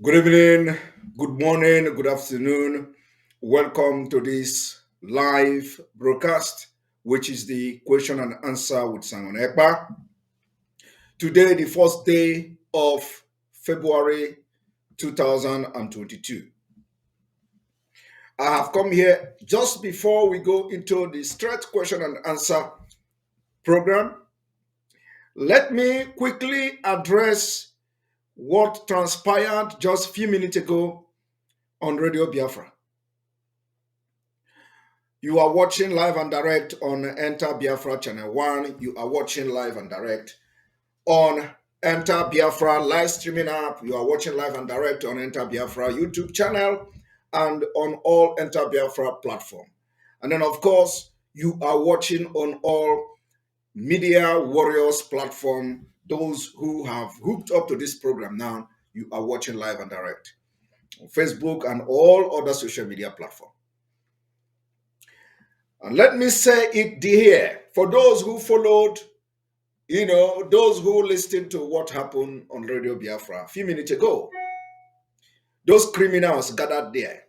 Good evening, good morning, good afternoon. Welcome to this live broadcast, which is the question and answer with Simon Ekpa. Today, the first day of February 2022. I have come here just before we go into the straight question and answer program. Let me quickly address what transpired just a few minutes ago on Radio Biafra. You are watching live and direct on Enter Biafra Channel 1. You are watching live and direct on Enter Biafra live streaming app. You are watching live and direct on Enter Biafra YouTube channel and on all Enter Biafra platform. And then, of course, you are watching on all Media Warriors platform. Those who have hooked up to this program now, you are watching live and direct on Facebook and all other social media platforms. And let me say it here for those who followed, those who listened to what happened on Radio Biafra a few minutes ago. Those criminals gathered there.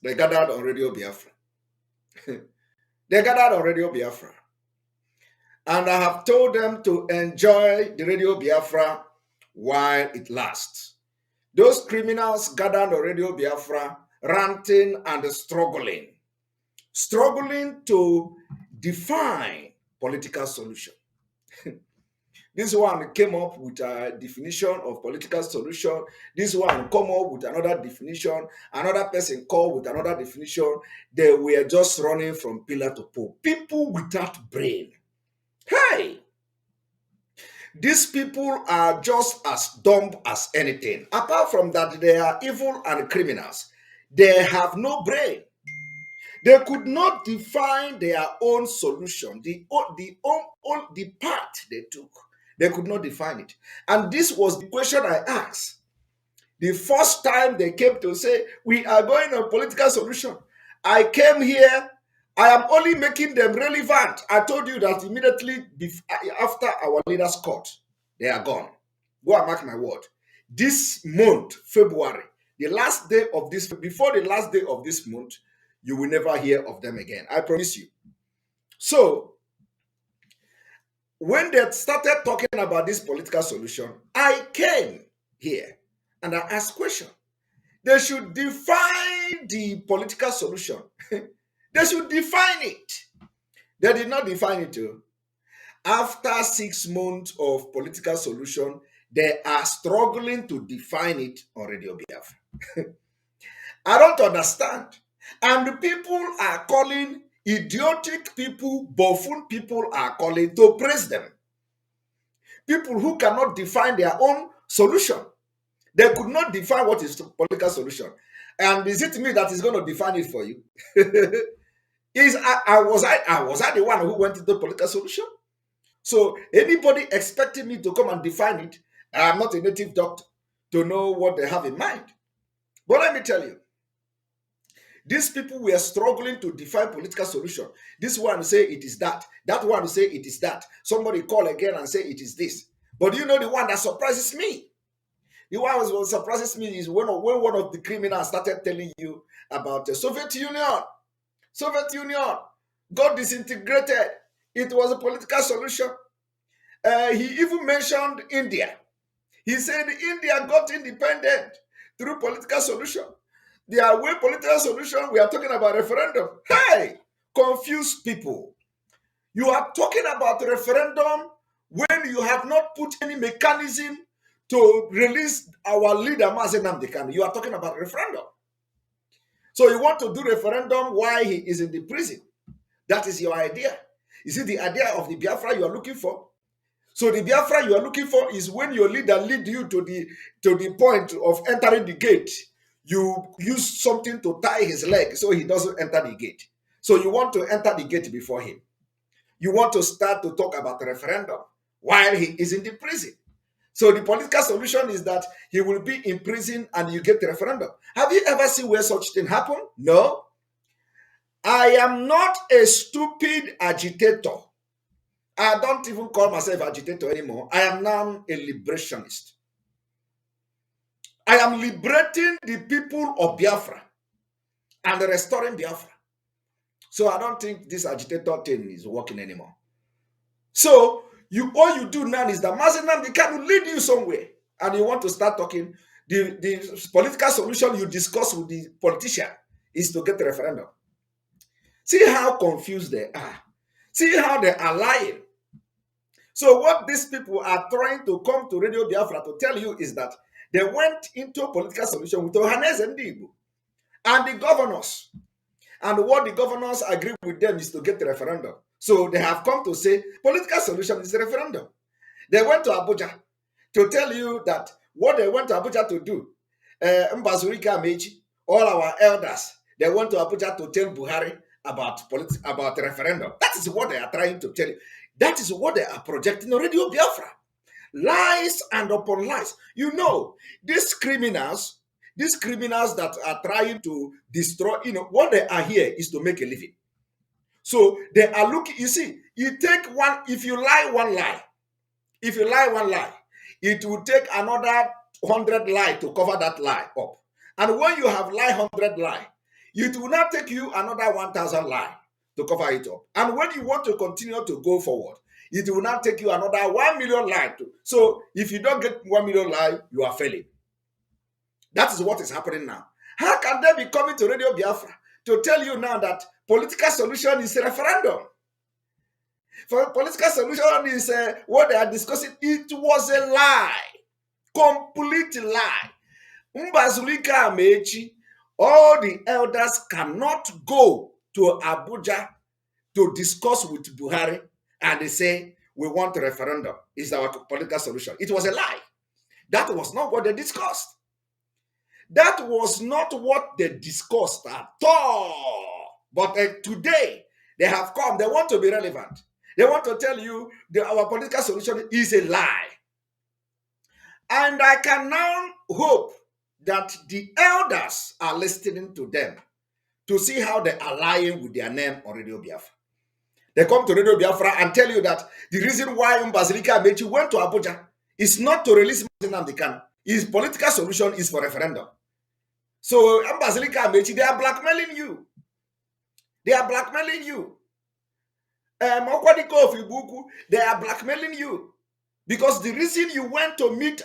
They gathered on Radio Biafra. They gathered on Radio Biafra. And I have told them to enjoy the Radio Biafra while it lasts. Those criminals gathered on Radio Biafra, ranting and struggling to define political solution. This one came up with a definition of political solution. This one come up with another definition. Another person called with another definition. They were just running from pillar to pole. People without brain. Hey! These people are just as dumb as anything. Apart from that, they are evil and criminals. They have no brain. They could not define their own solution, the path they took. They could not define it. And this was the question I asked. The first time they came to say, we are going on political solution. I came here. I am only making them relevant. I told you that immediately after our leaders' court, they are gone. Go and mark my word. This month, February, the last day of this, before the last day of this month, you will never hear of them again. I promise you. So, when they started talking about this political solution, I came here and I asked question. They should define the political solution. They should define it. They did not define it. After 6 months of political solution, they are struggling to define it on Radio Biafra. I don't understand. And the people are calling, idiotic people, buffoon people are calling to praise them. People who cannot define their own solution. They could not define what is the political solution. And is it me that is going to define it for you? Was I the one who went into the political solution? So anybody expecting me to come and define it, I am not a native doctor to know what they have in mind. But let me tell you, these people were struggling to define political solution. This one say it is that. That one say it is that. Somebody call again and say it is this. But you know the one that surprises me? The one that surprises me is when one of the criminals started telling you about the Soviet Union. Soviet Union got disintegrated. It was a political solution. He even mentioned India. He said India got independent through political solution. Their way political solution, we are talking about referendum. Hey, confused people. You are talking about referendum when you have not put any mechanism to release our leader, Mazen Nnamdi Kanu. You are talking about referendum. So you want to do referendum while he is in the prison. That is your idea. Is it the idea of the Biafra you are looking for? So the Biafra you are looking for is when your leader lead you to the point of entering the gate. You use something to tie his leg so he doesn't enter the gate. So you want to enter the gate before him. You want to start to talk about the referendum while he is in the prison. So the political solution is that he will be in prison and you get the referendum. Have you ever seen where such thing happen? No. I am not a stupid agitator. I don't even call myself agitator anymore. I am now a liberationist. I am liberating the people of Biafra and restoring Biafra. So I don't think this agitator thing is working anymore. So all you do now is that Mazenam can lead you somewhere, and you want to start talking. The political solution you discuss with the politician is to get a referendum. See how confused they are. See how they are lying. So what these people are trying to come to Radio Biafra to tell you is that they went into a political solution with Ohanes and Igbo and the governors. And what the governors agree with them is to get the referendum. So they have come to say political solution is a referendum. They went to Abuja to tell you that what they went to Abuja to do, Mbazurika Mechi, all our elders, they went to Abuja to tell Buhari about referendum. That is what they are trying to tell you. That is what they are projecting on Radio Biafra. Lies and upon lies. You know, these criminals that are trying to destroy, what they are here is to make a living. So they are looking, you see, you take one, if you lie one lie, it will take another 100 lie to cover that lie up. And when you have lie 100 lie, it will not take you another 1,000 lie to cover it up. And when you want to continue to go forward, it will not take you another 1 million lie. So if you don't get 1 million lie, you are failing. That is what is happening now. How can they be coming to Radio Biafra to tell you now that political solution is a referendum? For political solution is what they are discussing. It was a lie. Complete lie. Mbazulika Amechi, all the elders cannot go to Abuja to discuss with Buhari and they say, we want a referendum. Is our political solution. It was a lie. That was not what they discussed. That was not what they discussed at all. But today, they have come. They want to be relevant. They want to tell you that our political solution is a lie. And I can now hope that the elders are listening to them to see how they are lying with their name on Radio Biafra. They come to Radio Biafra and tell you that the reason why Mbazilika Amechi went to Abuja is not to release Nnamdi Kanu. His political solution is for referendum. So Mbazilika Amechi, they are blackmailing you. They are blackmailing you. Mokwadiko of Ibuku, they are blackmailing you. Because the reason you went to meet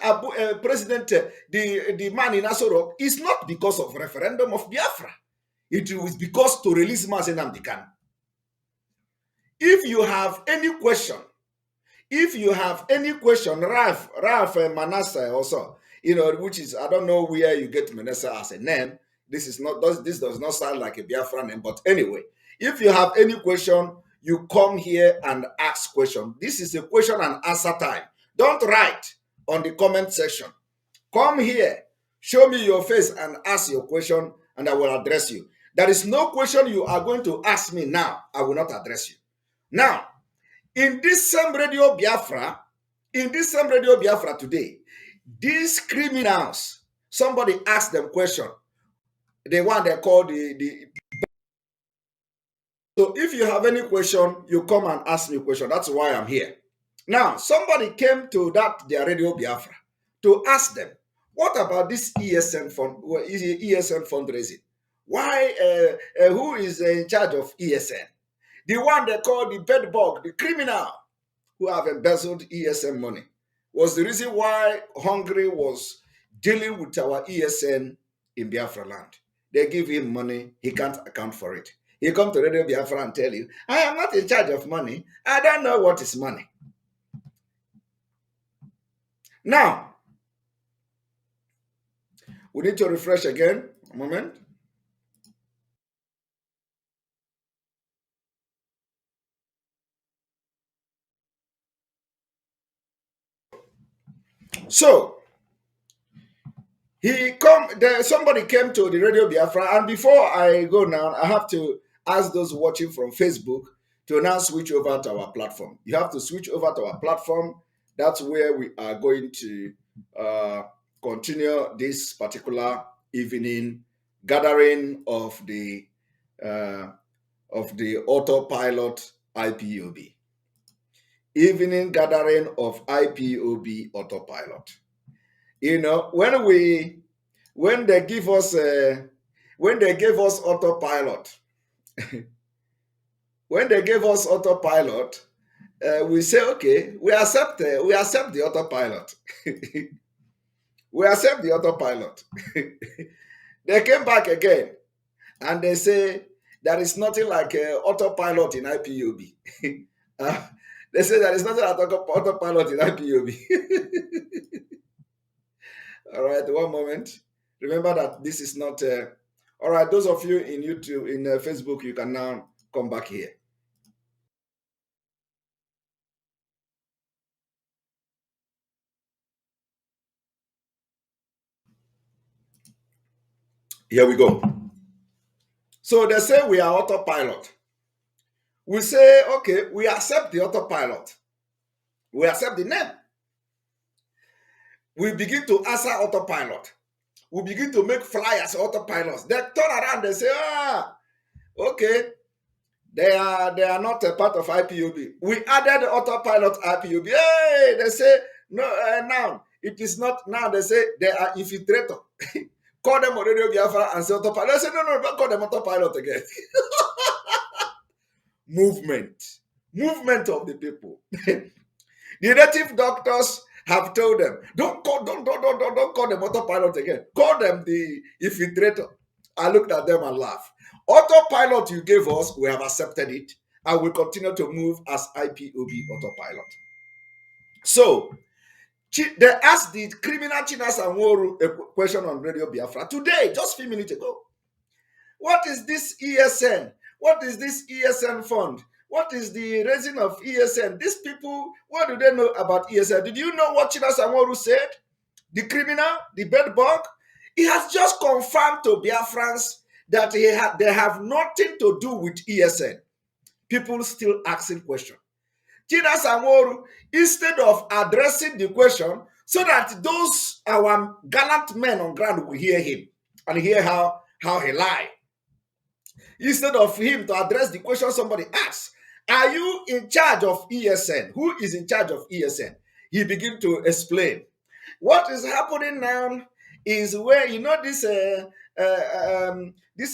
President, the man in Asoro, is not because of referendum of Biafra. It was because to release Nnamdi Kanu. If you have any question, Ralph Manasseh also, which is, I don't know where you get Manasseh as a name. This does not sound like a Biafra name, but anyway, if you have any question, you come here and ask question. This is a question and answer time. Don't write on the comment section. Come here, show me your face and ask your question, and I will address you. There is no question you are going to ask me now. I will not address you. Now, in this same Radio Biafra today, these criminals, somebody asked them question. The one they call the. So if you have any question, you come and ask me a question. That's why I'm here. Now, somebody came to their Radio Biafra to ask them, what about this ESN fund? ESN fundraising? Why? Who is in charge of ESN? The one they call the bedbug, the criminal who have embezzled ESN money, was the reason why Hungary was dealing with our ESN in Biafra land. They give him money, he can't account for it. He come to Radio Biafra and tell you, I am not in charge of money. I don't know what is money. Now, we need to refresh again. A moment. So, somebody came to the Radio Biafra, and before I go now, I have to ask those watching from Facebook to now switch over to our platform. You have to switch over to our platform. That's where we are going to continue this particular evening gathering of the autopilot IPOB. Evening gathering of IPOB autopilot. When we when they give us when they gave us autopilot, when they gave us autopilot, we say, okay, we accept the autopilot. We accept the autopilot. They came back again and they say there is nothing like autopilot in IPOB. Uh, they say there is nothing like autopilot in IPOB. All right, one moment. Remember that this is not. All right, those of you in YouTube, in Facebook, you can now come back here. Here we go. So they say we are autopilot. We say, okay, we accept the autopilot. We accept the name. We begin to answer autopilot. We begin to make flyers autopilots. They turn around, they say, okay, they are not a part of IPOB. We added autopilot IPOB. Hey, they say, no, now it is not, now they say they are infiltrator. Call them Radio Biafra and say autopilot. They say, no, don't call them autopilot again. Movement of the people. The native doctors have told them, don't call them autopilot again. Call them the infiltrator. I looked at them and laughed. Autopilot you gave us, we have accepted it, and we continue to move as IPOB autopilot. So they asked the criminal Chinas Anworu a question on Radio Biafra today, just a few minutes ago. What is this ESN? What is this ESN fund? What is the raising of ESN? These people, what do they know about ESN? Did you know what Chinas Anworu said? The criminal, the bedbug, he has just confirmed to Biafrans that they have nothing to do with ESN. People still asking questions. Chinas Anworu, instead of addressing the question so that those our gallant men on ground will hear him and hear how he lied, instead of him to address the question somebody asked, are you in charge of ESN? Who is in charge of ESN? He began to explain. What is happening now is where, you know, this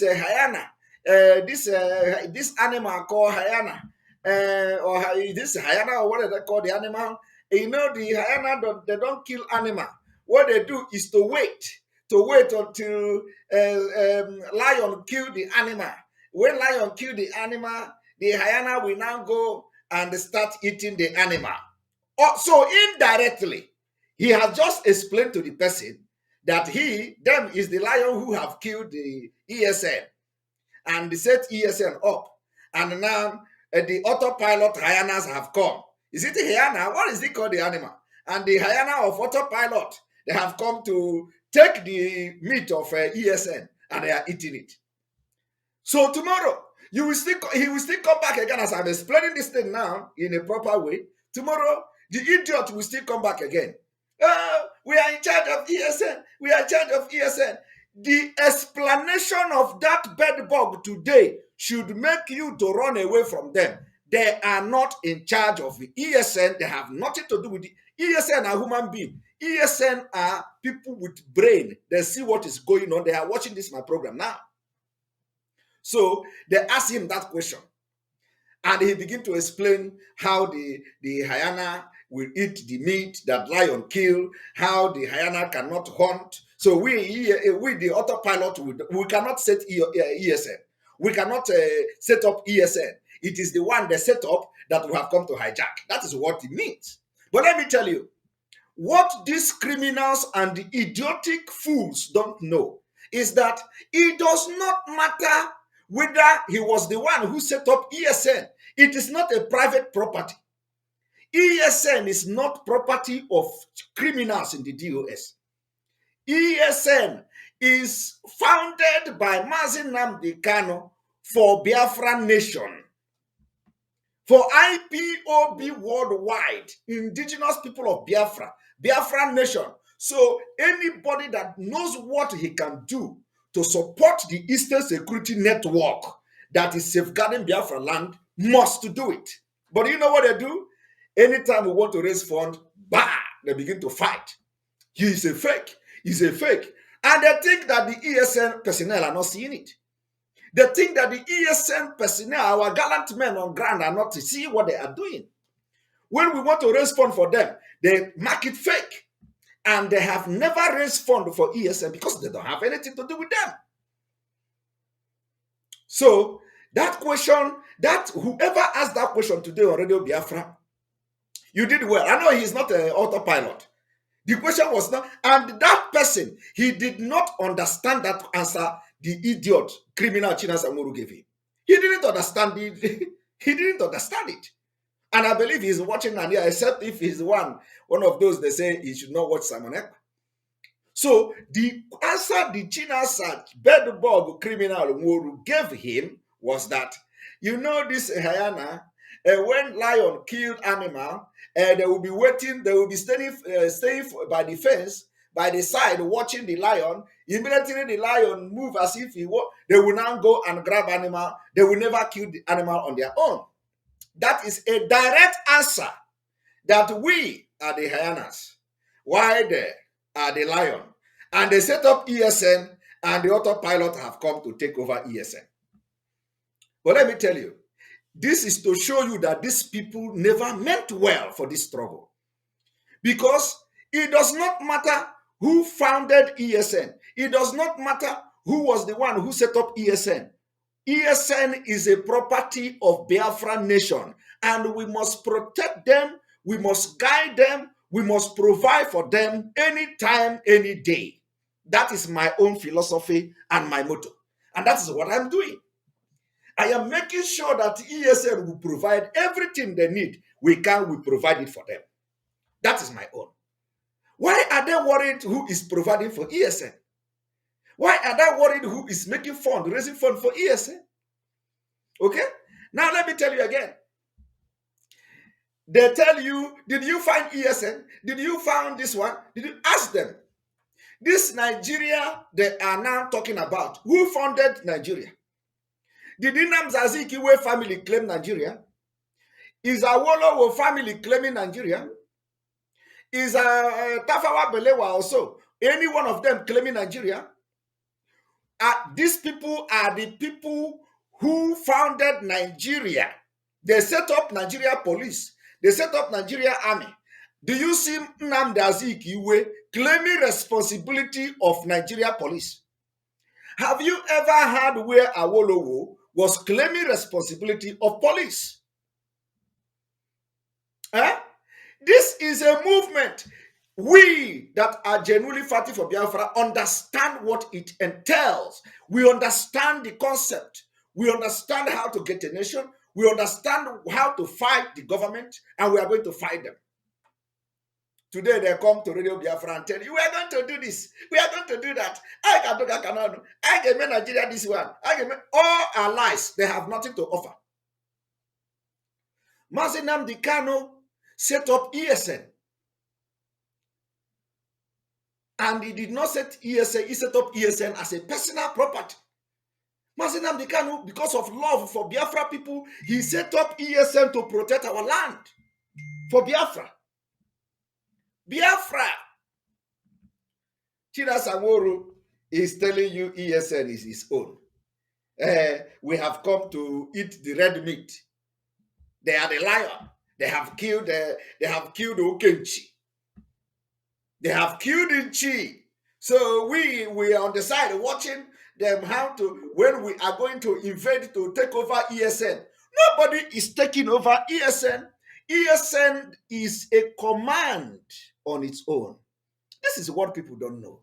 hyena, this animal called hyena, or this hyena, or what do they call the animal? You know, the hyena, they don't kill animal. What they do is to wait until lion kill the animal. When lion kill the animal, the hyena will now go and start eating the animal. So indirectly, he has just explained to the person that them is the lion who have killed the ESN and they set ESN up. And now the autopilot hyenas have come. Is it a hyena? What is it called, the animal? And the hyena of autopilot, they have come to take the meat of ESN and they are eating it. So tomorrow, he will still come back again as I'm explaining this thing now in a proper way. Tomorrow, the idiot will still come back again. We are in charge of ESN. We are in charge of ESN. The explanation of that bedbug today should make you to run away from them. They are not in charge of the ESN. They have nothing to do with the ESN. Are human beings. ESN are people with brain. They see what is going on. They are watching this my program now. So they asked him that question. And he began to explain how the hyena will eat the meat that lion kill, how the hyena cannot hunt. So we the autopilot, we cannot set ESN. We cannot set up ESN. It is the one they set up that we have come to hijack. That is what it means. But let me tell you, what these criminals and the idiotic fools don't know is that it does not matter whether he was the one who set up ESN. It is not a private property. ESN is not property of criminals in the DOS. ESN is founded by Mazi Nnamdi Kanu for Biafran Nation, for IPOB worldwide, indigenous people of Biafra, Biafran Nation. So anybody that knows what he can do to support the Eastern Security Network that is safeguarding Biafra land must do it. But you know what they do? Anytime we want to raise funds, bah, they begin to fight. He is a fake. He's a fake. And they think that the ESN personnel are not seeing it. They think that the ESN personnel, our gallant men on ground, are not to see what they are doing. When we want to raise fund for them, they mark it fake. And they have never raised fund for ESN because they don't have anything to do with them. So that question, that whoever asked that question today on Radio Biafra, you did well. I know he's not an autopilot. The question was not, and that person, he did not understand that answer the idiot criminal Chinas Amuru gave him. He didn't understand it. He didn't understand it. And I believe he's watching Nania, except if he's one of those they say he should not watch Simon Ekpa. So the answer the Chinasa bedbug criminal Muru gave him was that, you know, this hyena, when lion killed animal, they will be waiting, they will be staying by the fence, by the side, watching the lion. Immediately the lion move as if he was, they will now go and grab animal. They will never kill the animal on their own. That is a direct answer that we are the hyenas, while they are the lion. And they set up ESN, and the autopilot have come to take over ESN. But let me tell you, this is to show you that these people never meant well for this struggle. Because it does not matter who founded ESN. It does not matter who was the one who set up ESN. ESN is a property of Biafra nation, and we must protect them, we must guide them, we must provide for them anytime, any day. That is my own philosophy and my motto. And that is what I'm doing. I am making sure that ESN will provide everything they need. We provide it for them. That is my own. Why are they worried who is providing for ESN? Why are they worried who is making fund, raising fund for ESN? Okay? Now let me tell you again. They tell you, did you find ESN? Did you find this one? Did you ask them? This Nigeria they are now talking about, who founded Nigeria? Did Nnamdi Azikiwe family claim Nigeria? Is Awolowo family claiming Nigeria? Is Tafawa Balewa also, any one of them claiming Nigeria? These people are the people who founded Nigeria. They set up Nigeria police. They set up Nigeria army. Do you see Nnamdi Azikiwe claiming responsibility of Nigeria police? Have you ever heard where Awolowo was claiming responsibility of police? This is a movement. We that are genuinely fighting for Biafra understand what it entails. We understand the concept. We understand how to get a nation. We understand how to fight the government, and we are going to fight them. Today they come to Radio Biafra and tell you, we are going to do this, we are going to do that. I can make Nigeria this one. All our lies. They have nothing to offer. Mazi Nnamdi Kanu set up ESN. And he did not set ESN, he set up ESN as a personal property. Mazi Nnamdi Kanu, because of love for Biafra people, he set up ESN to protect our land for Biafra. Biafra. Chinasamoru is telling you ESN is his own. We have come to eat the red meat. They are the lion. They have killed Okenchi. They have killed Nchi. So we are on the side watching them how to, when we are going to invade to take over ESN. Nobody is taking over ESN. ESN is a command on its own. This is what people don't know.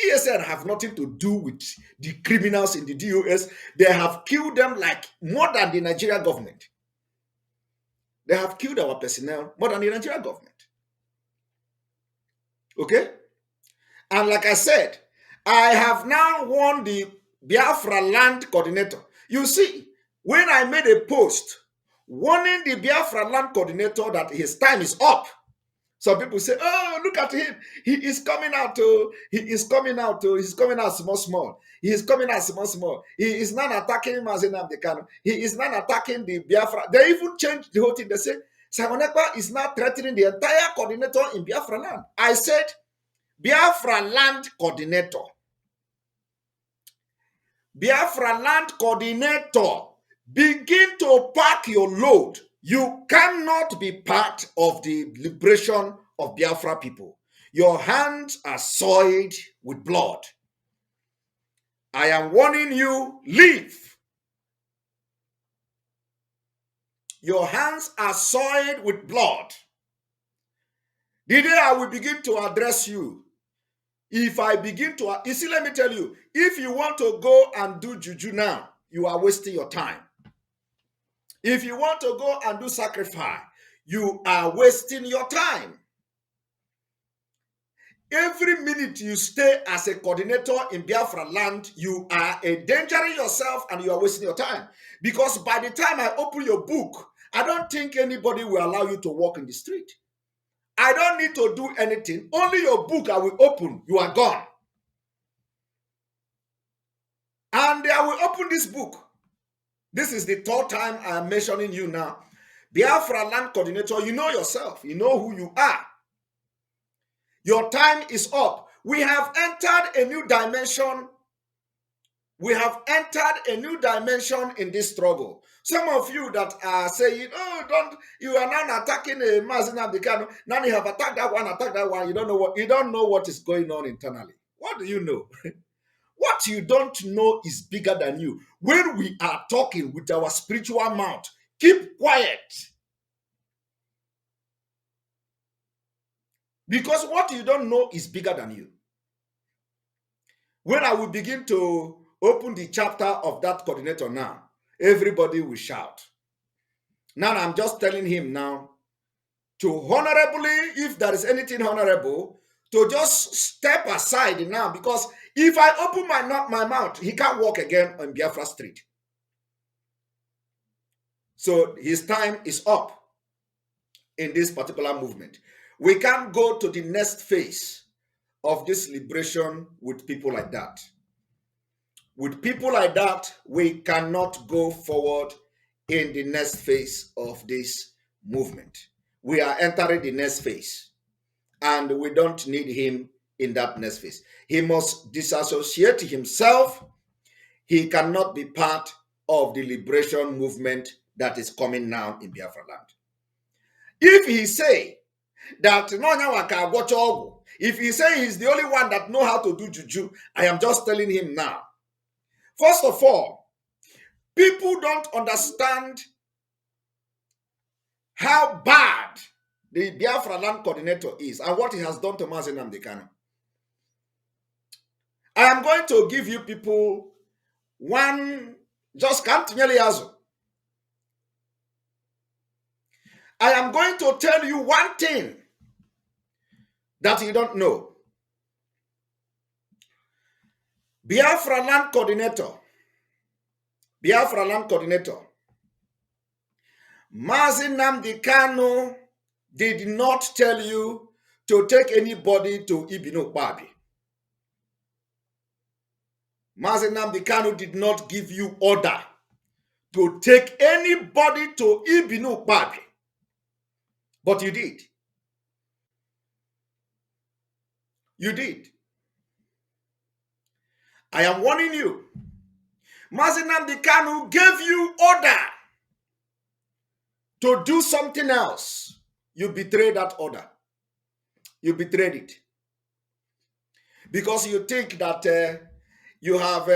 ESN have nothing to do with the criminals in the DOS. They have killed them like more than the Nigerian government. They have killed our personnel more than the Nigerian government. Okay? And like I said, I have now won the Biafra land coordinator. You see, when I made a post warning the Biafra land coordinator that his time is up, some people say, oh, look at him. He is coming out. He's coming out small. He is coming out small. He is not attacking Mazi Nnamdi Kanu. He is not attacking the Biafra. They even changed the whole thing. They say, Simon Ekpa is not threatening the entire coordinator in Biafra land. I said, Biafra land coordinator. Biafra land coordinator, begin to pack your load. You cannot be part of the liberation of Biafra people. Your hands are soiled with blood. I am warning you, leave. Your hands are soiled with blood. The day I will begin to address you, if I begin to, you see, let me tell you, if you want to go and do juju now, you are wasting your time. If you want to go and do sacrifice, you are wasting your time. Every minute you stay as a coordinator in Biafra land, you are endangering yourself and you are wasting your time. Because by the time I open your book, I don't think anybody will allow you to walk in the street. I don't need to do anything. Only your book I will open. You are gone. And I will open this book. This is the third time I am mentioning you now. Biafra land coordinator, you know yourself. You know who you are. Your time is up. We have entered a new dimension. We have entered a new dimension in this struggle. Some of you that are saying, oh, don't, you are now attacking a Mazina Bikano. Now you have attacked that one, attacked that one. You don't know what is going on internally. What do you know? What you don't know is bigger than you. When we are talking with our spiritual mouth, keep quiet. Because what you don't know is bigger than you. When I will begin to open the chapter of that coordinator now, everybody will shout. Now I'm just telling him now to honorably, if there is anything honorable, to just step aside now, because if I open my mouth, he can't walk again on Biafra Street. So his time is up in this particular movement. We can't go to the next phase of this liberation with people like that. With people like that, we cannot go forward in the next phase of this movement. We are entering the next phase, and we don't need him in that next phase. He must disassociate himself. He cannot be part of the liberation movement that is coming now in Biafra land. If he say that if he say he's the only one that know how to do juju, I am just telling him now. First of all, people don't understand how bad the Biafra land coordinator is and what he has done to Mazi Nnamdi Kanu. I am going to give you people one, just can't nearly azo. I am going to tell you one thing that you don't know. Biafra land coordinator, Mazi Nnamdi Kanu did not tell you to take anybody to Ibinu Babi. Mazi Nnamdi Kanu did not give you order to take anybody to Ibinu Babi. But you did. You did. I am warning you. Mazi Nnamdi Kanu gave you order to do something else. You betrayed that order. You betrayed it. Because you think that you have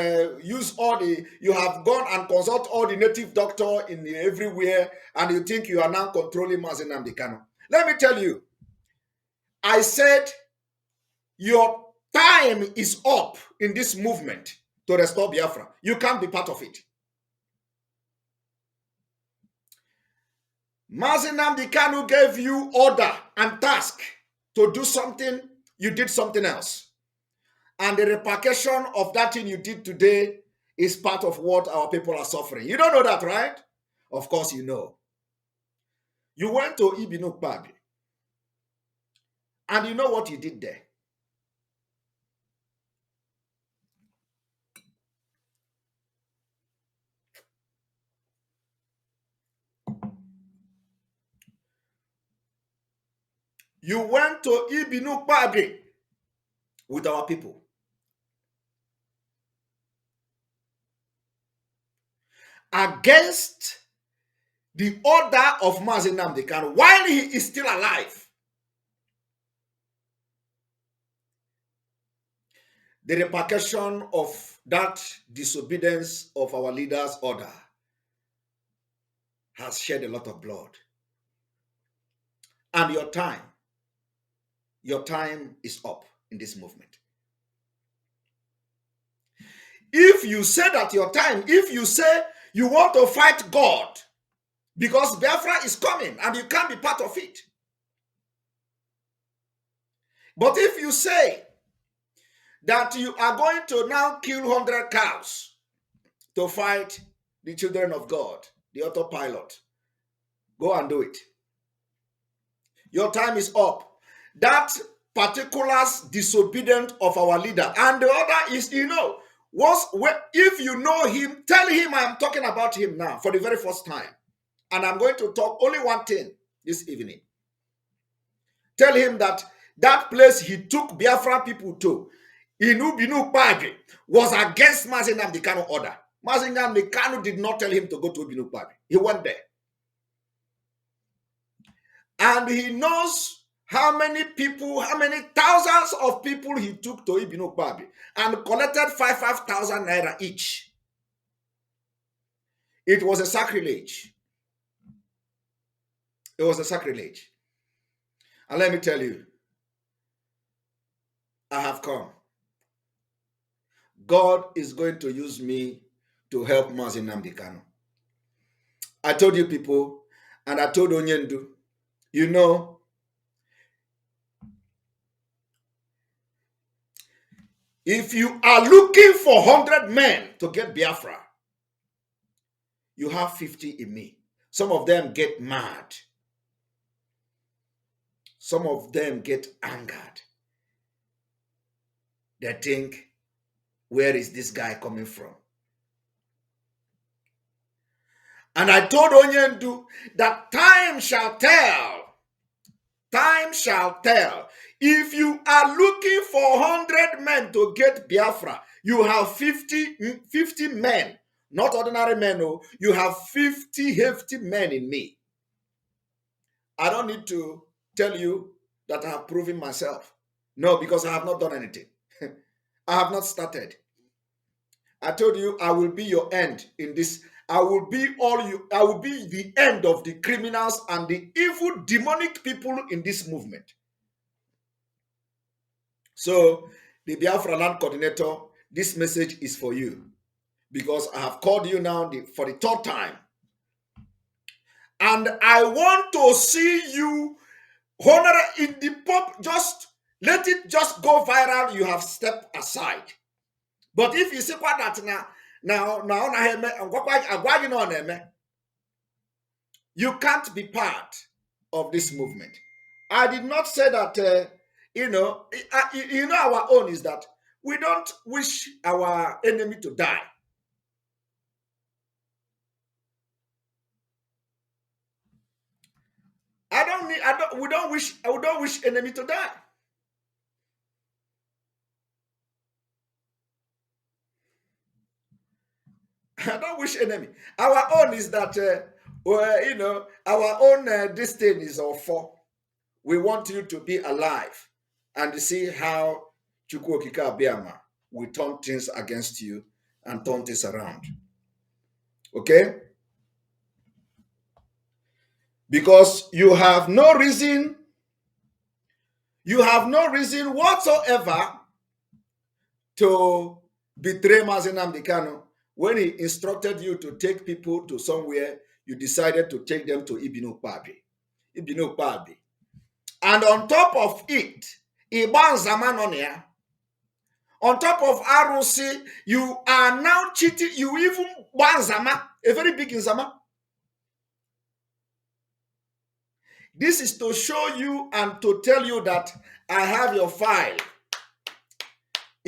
you have gone and consult all the native doctor in everywhere, and you think you are now controlling Mazi Nnamdi Kanu. Let me tell you, I said your time is up in this movement to restore Biafra. You can't be part of it. Mazi Nnamdi Kanu gave you order and task to do something, you did something else. And the repercussion of that thing you did today is part of what our people are suffering. You don't know that, right? Of course you know. You went to Ibinu Babi, and you know what you did there. You went to Ibinu Babi with our people. against the order of Mazi Nnamdi Kanu while he is still alive. The repercussion of that disobedience of our leader's order has shed a lot of blood. And your time is up in this movement. If you say that if you say you want to fight God because Biafra is coming and you can't be part of it. But if you say that you are going to now kill 100 cows to fight the children of God, the autopilot, go and do it. Your time is up. That particular disobedience of our leader. And the other is, if you know him, tell him I'm talking about him now for the very first time. And I'm going to talk only one thing this evening. Tell him that that place he took Biafra people to, Inubinu Padre, was against Mazi Nnamdi Kanu order. Mazi Nnamdi Kanu did not tell him to go to Ubinu Padre. He went there. And he knows how many thousands of people he took to Ibinu Padre and collected 5,000 naira each. It was a sacrilege. It was a sacrilege. And let me tell you, I have come. God is going to use me to help Mazi Nnamdi Kanu. I told you people, and I told Onyendu, if you are looking for 100 men to get Biafra, you have 50 in me. Some of them get mad. Some of them get angered. They think, where is this guy coming from? And I told Onyendu that time shall tell. Time shall tell. If you are looking for 100 men to get Biafra, you have 50 men. Not ordinary men, no. You have 50 hefty men in me. I don't need to tell you that I have proven myself. No, because I have not done anything. I have not started. I told you I will be your end in this. I will be the end of the criminals and the evil demonic people in this movement. So, the Biafra Land Coordinator, this message is for you. Because I have called you now for the third time. And I want to see you in the pop. Just let it just go viral. You have stepped aside. But if you say that you can't be part of this movement. I did not say that, our own is that we don't wish our enemy to die. We don't wish enemy to die. I don't wish enemy. Our own is that, our own this thing is all for. We want you to be alive and to see how Chukwu Okike Abiama will turn things against you and turn things around. Okay? Because you have no reason whatsoever to betray Mazi Nnamdi Kanu. When he instructed you to take people to somewhere, you decided to take them to Ibinu Padre. And on top of it, Iban Zamanonia, on top of Arusi, you are now cheating. You even ban Zama, a very big Zama. This is to show you and to tell you that I have your file.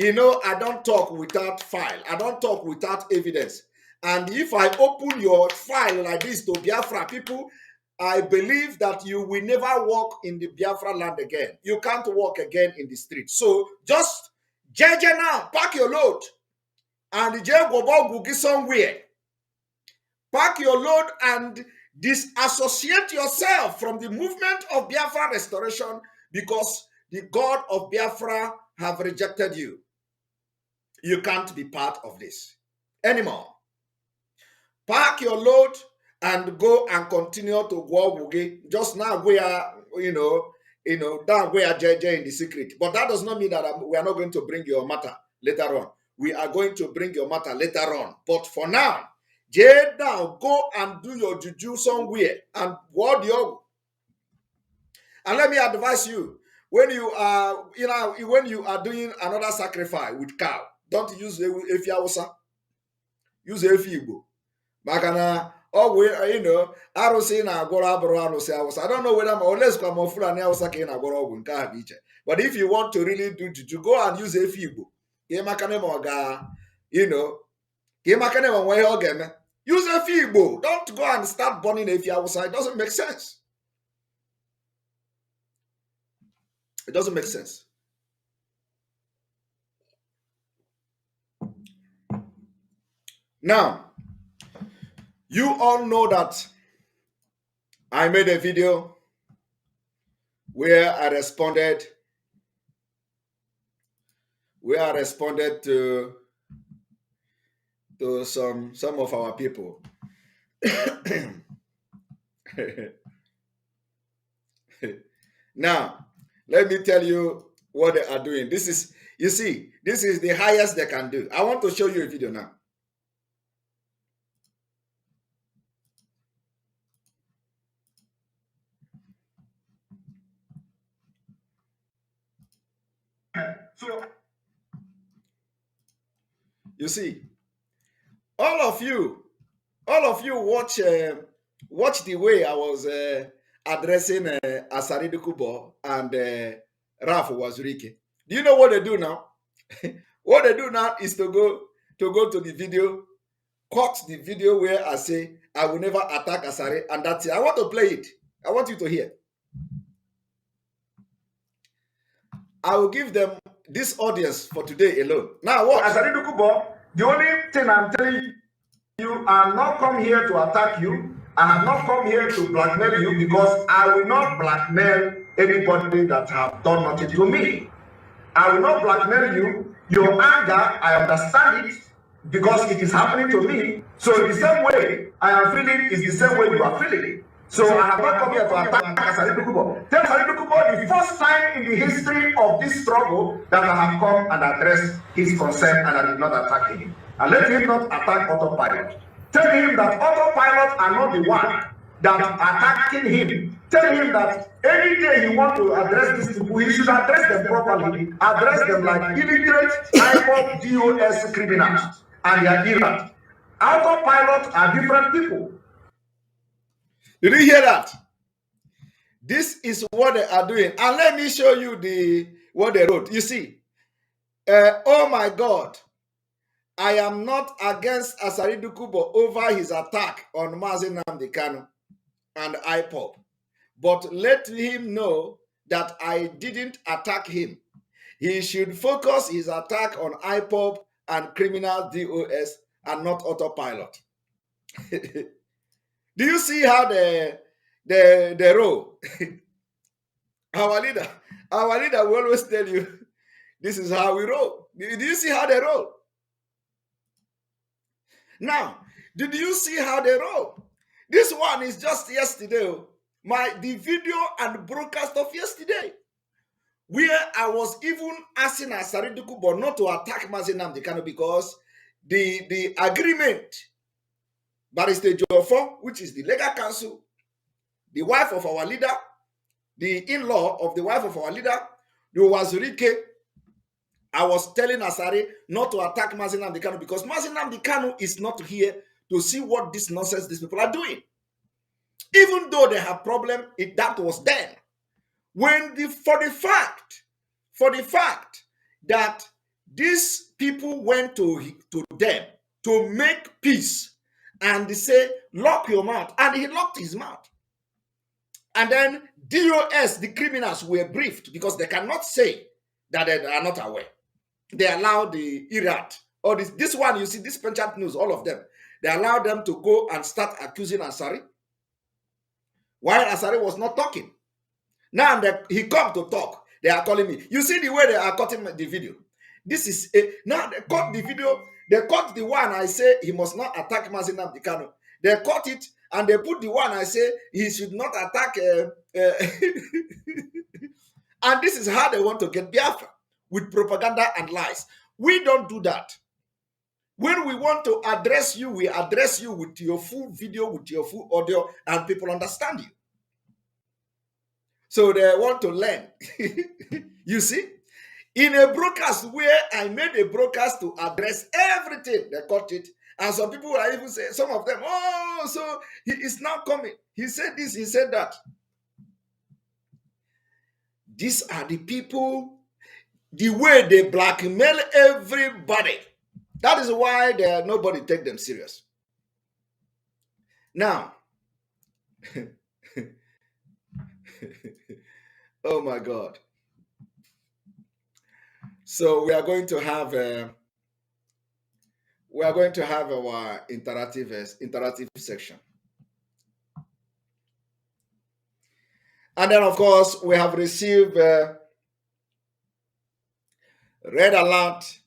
I don't talk without file. I don't talk without evidence. And if I open your file like this to Biafra people, I believe that you will never walk in the Biafra land again. You can't walk again in the street. So just JJ now, pack your load. And the jail go somewhere. Pack your load and disassociate yourself from the movement of Biafra restoration because the God of Biafra have rejected you. You can't be part of this anymore. Pack your load and go and continue to go wuge. Just now we are, that we are JJ in the secret. But that does not mean that we are not going to bring your matter later on. We are going to bring your matter later on. But for now, J now go and do your juju somewhere and ward your. And let me advise you, when you are, when you are doing another sacrifice with cow, don't use Efi Hausa, use Efi Igbo. Makana arụsị na-agwọrọ abụrụ arụsị Hausa. I don't know whether oleskwa ma Fulani Hausa ka ị na-agwọrọ ọgwụ nke a dị iche. But if you want to really do juju, go and use Efi Igbo. Ka ị makana ma ọ ga, ka ị makana ma nwe ihe ọ ga-eme. Use Efi Igbo. Don't go and start burning Efi Hausa. It doesn't make sense. It doesn't make sense. Now, you all know that I made a video where I responded to some of our people. Now, let me tell you what they are doing. This is the highest they can do. I want to show you a video now. So, you see, all of you watch the way I was addressing Asaridu Kubo and Raf Wazurike. Do you know what they do now? What they do now is to go to the video, cut the video where I say I will never attack Asari, and that's it. I want to play it. I want you to hear. I will give them this audience for today alone. Now what? Asaridu Kubo, the only thing I'm telling you, I have not come here to attack you. I have not come here to blackmail you because I will not blackmail anybody that have done nothing to me. I will not blackmail you. Your anger, I understand it because it is happening to me. So the same way I am feeling is the same way you are feeling. So I have not come here to attack Asaridu Kubo. Tell Asaridu Kubo the first time in the history of this struggle that I have come and addressed his concern and I did not attack him. And let him not attack autopilot. Tell him that autopilot are not the one that attacking him. Tell him that any day he want to address these people, he should address them properly. Address them like illiterate, IPOP, DOS criminals and their errand. Autopilot are different people. Did you hear that? This is what they are doing. And let me show you what they wrote. You see, oh my God, I am not against Asaridu Kubo over his attack on Mazi Nnamdi Kanu and IPOP. But let him know that I didn't attack him. He should focus his attack on IPOP and criminal DOS and not autopilot. Do you see how they roll? Our leader will always tell you, this is how we roll. Do you see how they roll? Now, did you see how they roll? This one is just yesterday. The video and broadcast of yesterday, where I was even asking Asaridu Kubo not to attack Mazi Nnamdi Kanu because the agreement, Barrister Jofo, which is the legal counsel, the wife of our leader, the in-law of the wife of our leader, the Wazurike, I was telling Asari not to attack Mazi Nnamdi Kanu because Mazi Nnamdi Kanu is not here to see what this nonsense these people are doing. Even though they have problem, that was then. For the fact that these people went to them to make peace and they say, lock your mouth. And he locked his mouth. And then DOS, the criminals, were briefed because they cannot say that they are not aware. They allowed the IRAT All this one, you see, this Punjab news, all of them, they allowed them to go and start accusing Asari while Asari was not talking. Now that he come to talk, they are calling me. You see the way they are cutting the video. This is now they cut the video. They cut the one I say he must not attack Mazinam Dikano. They cut it and they put the one I say he should not attack. And this is how they want to get Biafra, with propaganda and lies. We don't do that. When we want to address you, we address you with your full video, with your full audio, and people understand you. So they want to learn. You see? In a broadcast where I made a broadcast to address everything, they cut it. And some people will even say, some of them, oh, so he is now coming. He said this, he said that. These are the people, the way they blackmail everybody. That is why nobody take them serious. Now, oh my God. So we are going to have our interactive section. And then, of course, we have received red alert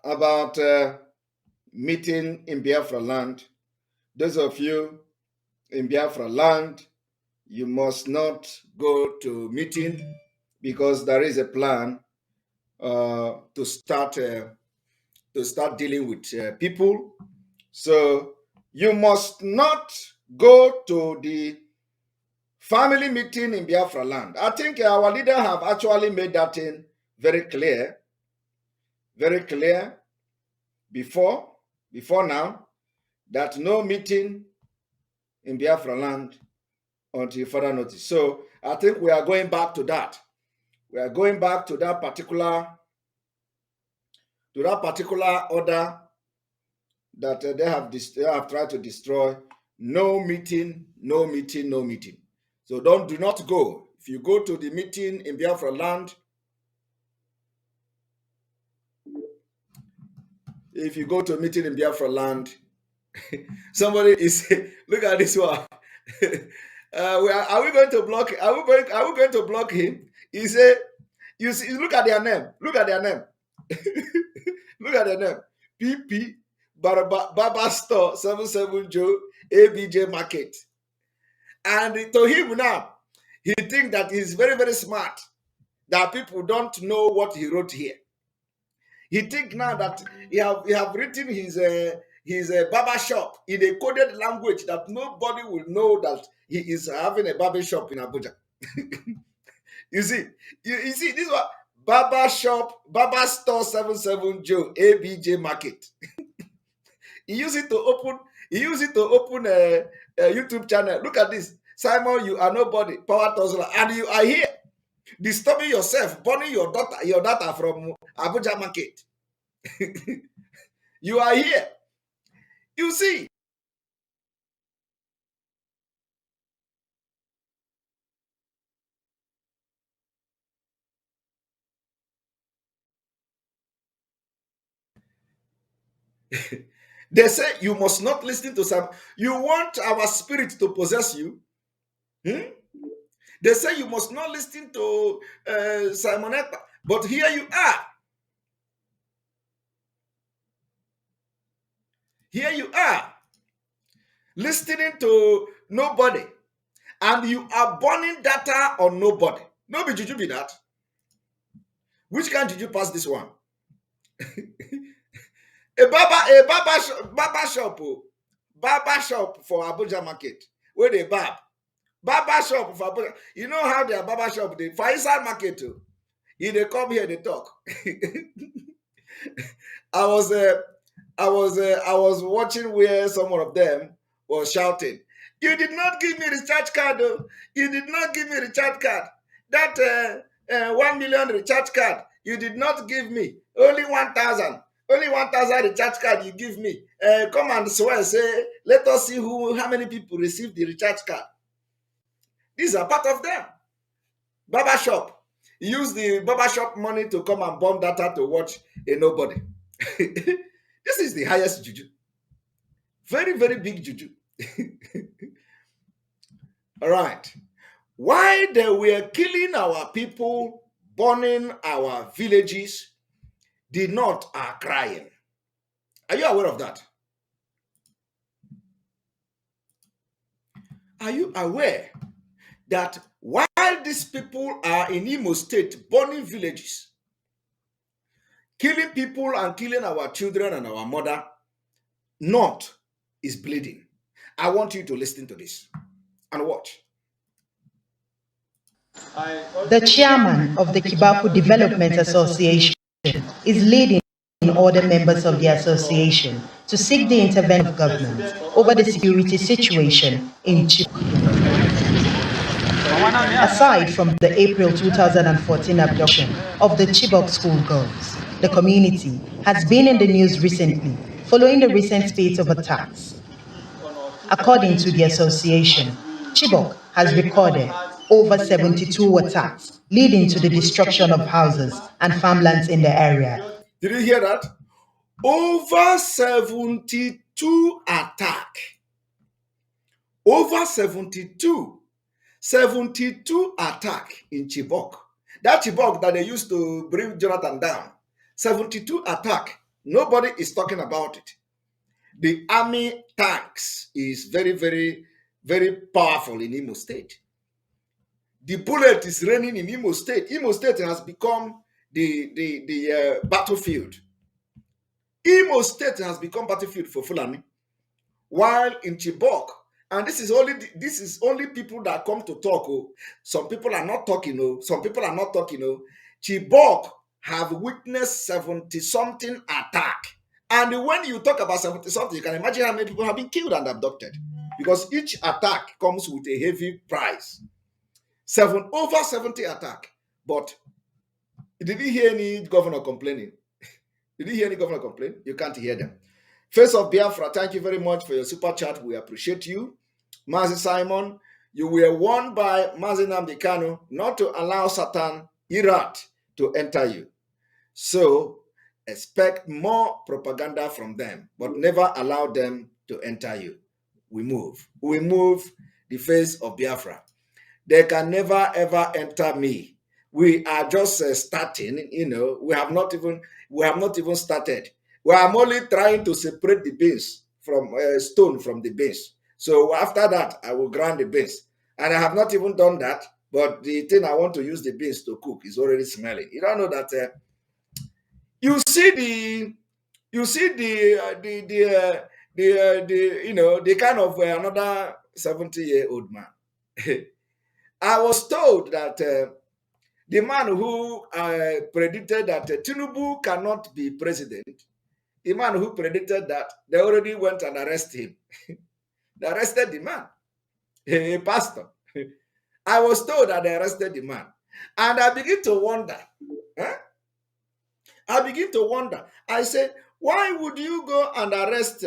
about meeting in Biafra land. Those of you in Biafra land, you must not go to meeting because there is a plan to start dealing with people. So you must not go to the family meeting in Biafra land. I think our leader have actually made that thing very clear before now, that no meeting in Biafra land until further notice. So I think we are going back to that. We are going back to that particular order that they have tried to destroy. No meeting, no meeting, no meeting. So do not go. If you go to the meeting in Biafra land, somebody is look at this one. Are we going to block? Are we going to block him? He said, "You see, look at their name. Look at their name. Look at their name. PP Baba Store 77 Joe ABJ Market." And to him now, he thinks that he's very, very smart. That people don't know what he wrote here. He thinks now that he have written his barber shop in a coded language that nobody will know that he is having a barber shop in Abuja. You see, you see, this was barber store 77 Joe ABJ Market. He used it to open a YouTube channel. Look at this. Simon, you are nobody, power tussler, and you are here disturbing yourself, burning your data from Abuja Market. You are here. You see. They say you must not listen to some. You want our spirit to possess you. They say you must not listen to Simon Ekpa. But here you are. Here you are. Listening to nobody. And you are burning data on nobody. No be juju be that. Which kind did you pass this one? a barber shop for Abuja Market. Where they barb. Barber shop for Abuja. You know how their barber shop they for inside market too. If they come here, they talk. I was watching where someone of them was shouting, "You did not give me recharge card, though. You did not give me recharge card. That 1 million recharge card, you did not give me. Only 1,000. Only 1,000 recharge card you give me. Come and swear, say, let us see how many people received the recharge card." These are part of them. Barber shop. Use the barber shop money to come and bomb data to watch a nobody. This is the highest juju. Very, very big juju. All right. Why they were killing our people, burning our villages, the North are crying. Are you aware of that? Are you aware that while these people are in Imo State burning villages, killing people and killing our children and our mother, North is bleeding? I want you to listen to this and watch. The chairman of the Kibaku Development Association is leading other members of the association to seek the intervention of government over the security situation in Chibok. Aside from the April 2014 abduction of the Chibok schoolgirls, the community has been in the news recently following the recent spate of attacks. According to the association, Chibok has recorded over 72 attacks, leading to the destruction of houses and farmlands in the area. Did you hear that? Over 72 attack. Over 72. 72 attack in Chibok. That Chibok that they used to bring Jonathan down. 72 attack. Nobody is talking about it. The army tanks is very, very, very powerful in Imo State. The bullet is raining in Imo State. Imo State has become the battlefield. Imo State has become battlefield for Fulani. While in Chibok, and this is only people that come to talk. Oh, some people are not talking. Oh, some people are not talking. Oh, Chibok have witnessed 70-something attack. And when you talk about 70-something, you can imagine how many people have been killed and abducted. Because each attack comes with a heavy price. Over 70 attack. But did you hear any governor complaining? Did you hear any governor complain? You can't hear them. Face of Biafra, thank you very much for your super chat. We appreciate you. Mazi Simon, you were warned by Mazi Nnamdi Kanu not to allow Satan Irat to enter you. So expect more propaganda from them, but never allow them to enter you. We move. We move the face of Biafra. They can never ever enter me. We are just starting, we have not even started. I'm only trying to separate the beans from stone from the beans. So after that, I will grind the beans. And I have not even done that, but the thing I want to use the beans to cook is already smelling. You don't know that you see the kind of another 70-year-old man. I was told that the man who predicted that Tinubu cannot be president, the man who predicted that, they already went and arrested him. They arrested the man, a pastor. I was told that they arrested the man. And I begin to wonder. I said, why would you go and arrest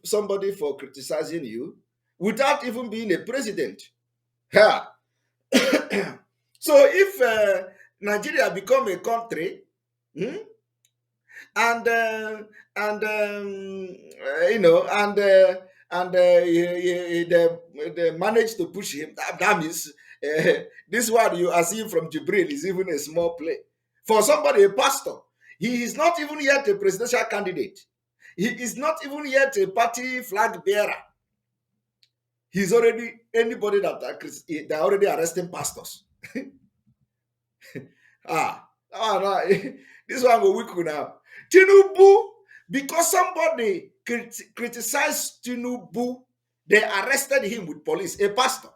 somebody for criticizing you without even being a president? Yeah. So if Nigeria become a country, and they manage to push him, that means this one you are seeing from Jibril is even a small play for somebody, a pastor. He is not even yet a presidential candidate. He is not even yet a party flag bearer. He's already anybody that they're already arresting pastors. No, this one will weak now. Tinubu, because somebody criticized Tinubu, they arrested him with police, a pastor.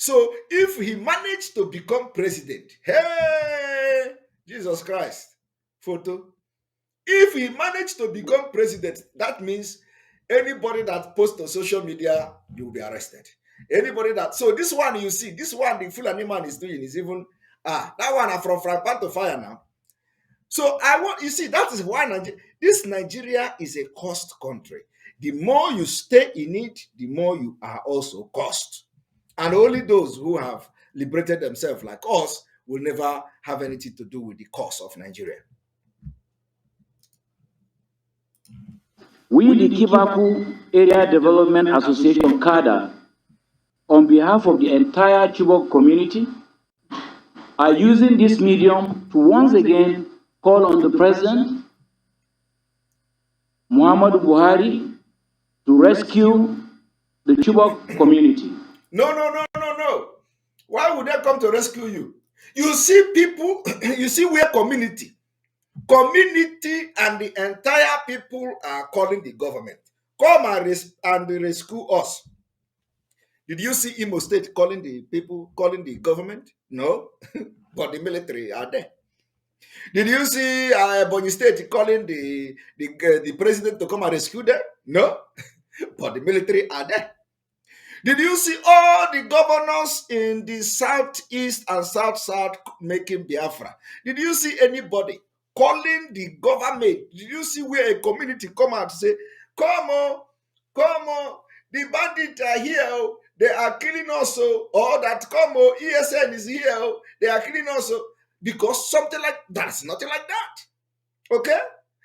So if he managed to become president, hey, Jesus Christ, photo. If he managed to become president, that means anybody that posts on social media, you will be arrested. Anybody that, so this one you see, this one the Fulani man is doing is even, that one are from fry pan to fire now. So you see, that is why this Nigeria is a cost country. The more you stay in it, the more you are also cost. And only those who have liberated themselves like us will never have anything to do with the cost of Nigeria. We, the Kibaku Area Development Association cadre, on behalf of the entire Chibok community, are using this medium to once again call on the President, Muhammadu Buhari, to rescue the Chibok community. No, no, no, no, no. Why would they come to rescue you? You see people, you see where community and the entire people are calling the government. Come and rescue us. Did you see Imo State calling the people, calling the government? No, but the military are there. Did you see Bonny State calling the president to come and rescue them? No, but the military are there. Did you see all the governors in the southeast and south making Biafra? Did you see anybody calling the government? Did you see where a community come out and say, come on, come on, the bandits are here, oh, they are killing us, oh, or that come on, ESN is here, oh, they are killing us, oh, because something like that is nothing like that. Okay?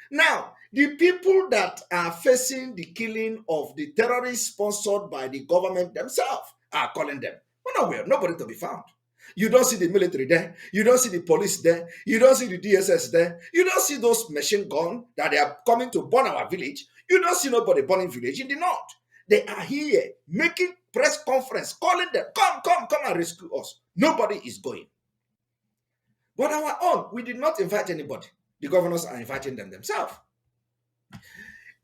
Now, the people that are facing the killing of the terrorists sponsored by the government themselves are calling them. Well, nowhere, nobody to be found. You don't see the military there. You don't see the police there. You don't see the DSS there. You don't see those machine guns that they are coming to burn our village. You don't see nobody burning village in the north. They are here making press conference, calling them, come and rescue us. Nobody is going. But our own, we did not invite anybody. The governors are inviting them themselves.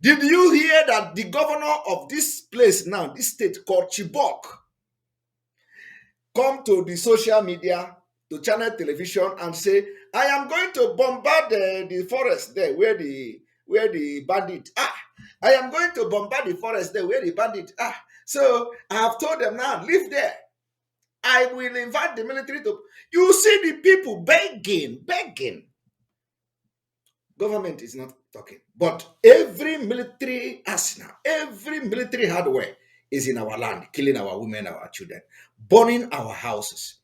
Did you hear that the governor of this place now, this state called Chibok, come to the social media, to channel television and say, I am going to bombard the forest there where the bandit are. I am going to bombard the forest there where the bandit are. So I have told them now, live there. I will invite the military to. You see the people begging. Government is not talking. But every military arsenal, every military hardware is in our land, killing our women, our children, burning our houses,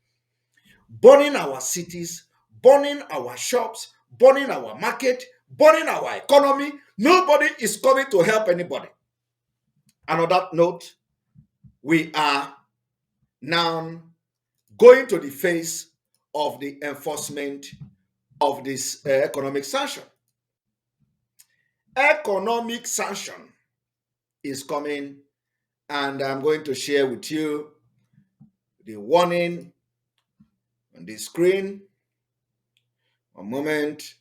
burning our cities, burning our shops, burning our market, burning our economy. Nobody is coming to help anybody. And on that note, we are now going to the phase of the enforcement of this economic sanction. Economic sanction is coming, and I'm going to share with you the warning on the screen. One moment.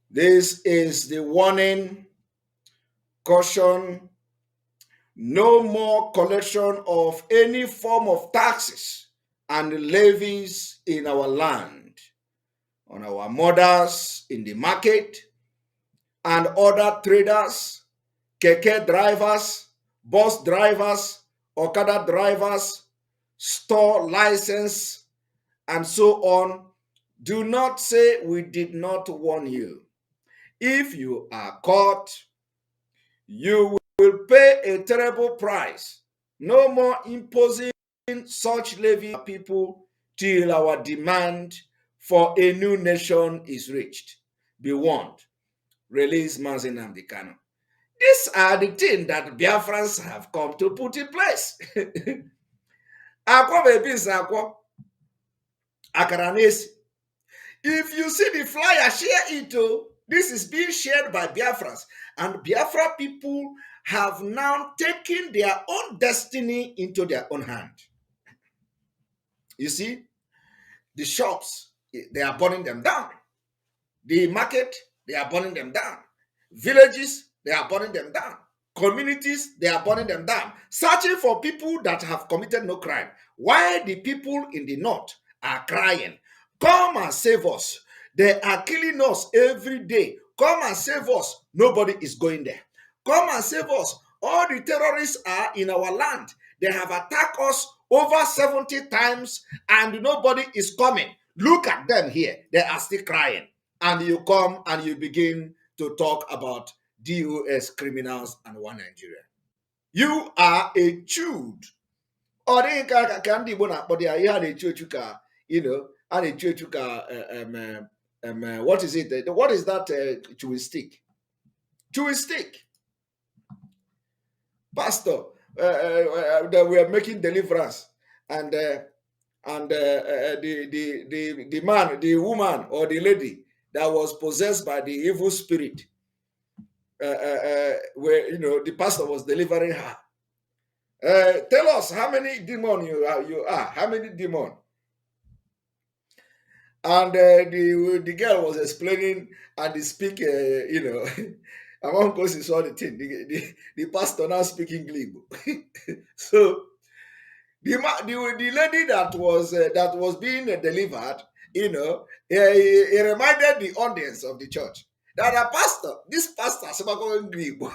This is the warning, caution, no more collection of any form of taxes and levies in our land, on our mothers in the market, and other traders, keke drivers, bus drivers, okada drivers, store license, and so on. Do not say we did not warn you. If you are caught, you will pay a terrible price. No more imposing such levy on people till our demand for a new nation is reached. Be warned. Release Mazi Nnamdi Kanu. These are the things that Biafrans have come to put in place. Akwa baby is akwa. Akaranesi. If you see the flyer, share it too. This is being shared by Biafrans. And Biafra people have now taken their own destiny into their own hand. You see, the shops, they are burning them down. The market, they are burning them down. Villages, they are burning them down. Communities, they are burning them down. Searching for people that have committed no crime. Why the people in the north are crying, come and save us. They are killing us every day. Come and save us. Nobody is going there. Come and save us. All the terrorists are in our land. They have attacked us over 70 times and nobody is coming. Look at them here. They are still crying. And you come and you begin to talk about DOS criminals and one Nigeria. You are a chud. Or they can be one, but they are here a church, you know, and a church, what is it? What is that chewing stick? Chewing stick. Pastor, that we are making deliverance, and the man, the woman, or the lady that was possessed by the evil spirit, where the pastor was delivering her. Tell us how many demons you are. How many demons? And the girl was explaining, and the speaker, among course he saw the thing. The pastor now speaking Igbo. So the lady that was being delivered, he reminded the audience of the church that this pastor speaking Igbo.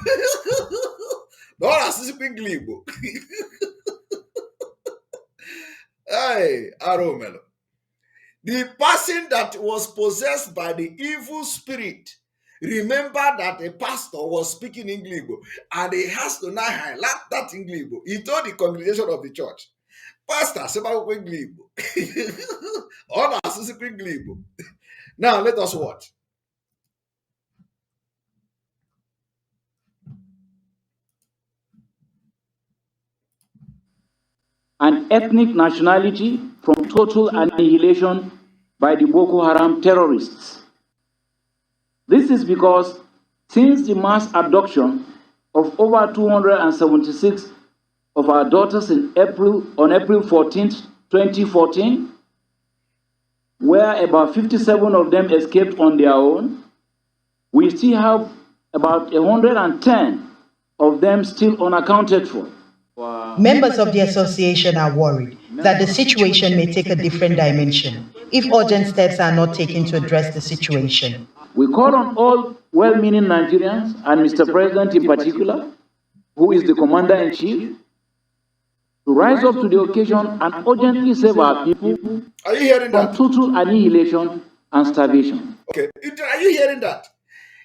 Not speaking Igbo. Hey, Aromelo. The person that was possessed by the evil spirit, remember that a pastor was speaking English, and he has to now highlight that English. He told the congregation of the church, Pastor, English. Now let us watch. An ethnic nationality from total annihilation by the Boko Haram terrorists. This is because since the mass abduction of over 276 of our daughters on April 14th, 2014, where about 57 of them escaped on their own, we still have about 110 of them still unaccounted for. Members of the association are worried that the situation may take a different dimension if urgent steps are not taken to address the situation. We call on all well-meaning Nigerians, and Mr. President in particular, who is the Commander-in-Chief, to rise up to the occasion and urgently save our people from total annihilation and starvation. Okay, are you hearing that?